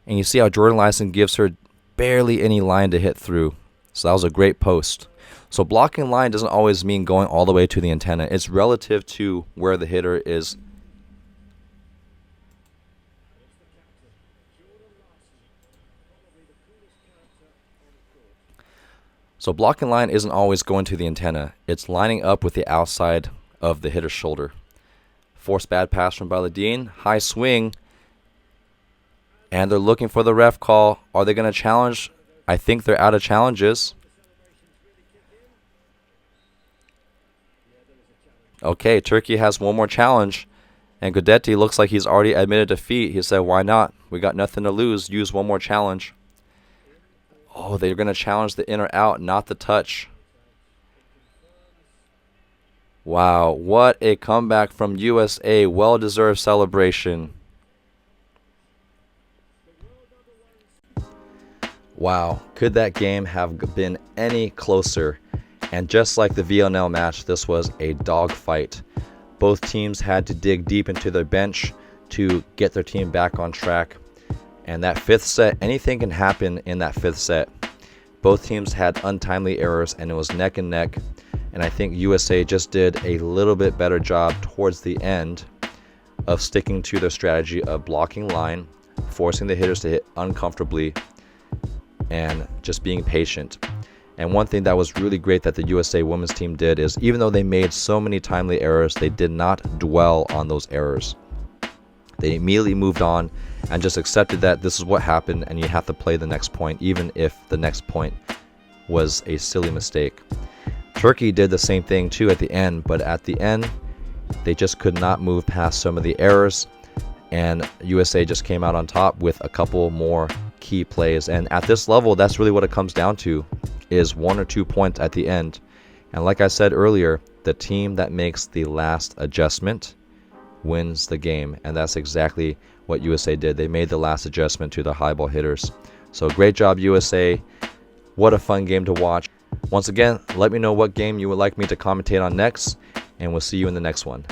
S1: And you see how Jordan Larson gives her barely any line to hit through. So that was a great post. So blocking line doesn't always mean going all the way to the antenna. It's relative to where the hitter is. So blocking line isn't always going to the antenna. It's lining up with the outside of the hitter's shoulder. Forced bad pass from Baladine. High swing. And they're looking for the ref call. Are they going to challenge? I think they're out of challenges. Okay, Turkey has one more challenge. And Gudetti looks like he's already admitted defeat. He said, why not? We got nothing to lose. Use one more challenge. Oh, they're going to challenge the in or out, not the touch. Wow, what a comeback from USA. Well-deserved celebration. Wow, could that game have been any closer? And just like the VNL match, this was a dogfight. Both teams had to dig deep into their bench to get their team back on track. And that fifth set, anything can happen in that fifth set. Both teams had untimely errors, and it was neck and neck. And I think USA just did a little bit better job towards the end of sticking to their strategy of blocking line, forcing the hitters to hit uncomfortably, and just being patient. And one thing that was really great that the USA women's team did is, even though they made so many timely errors, they did not dwell on those errors. They immediately moved on and just accepted that this is what happened and you have to play the next point, even if the next point was a silly mistake. Turkey did the same thing too at the end, but at the end, they just could not move past some of the errors, and USA just came out on top with a couple more key plays. And at this level, that's really what it comes down to, is 1 or 2 points at the end. And like I said earlier, the team that makes the last adjustment wins the game, and that's exactly what USA did. They made the last adjustment to the high ball hitters. So great job, USA. What a fun game to watch. Once again, let me know what game you would like me to commentate on next, and we'll see you in the next one.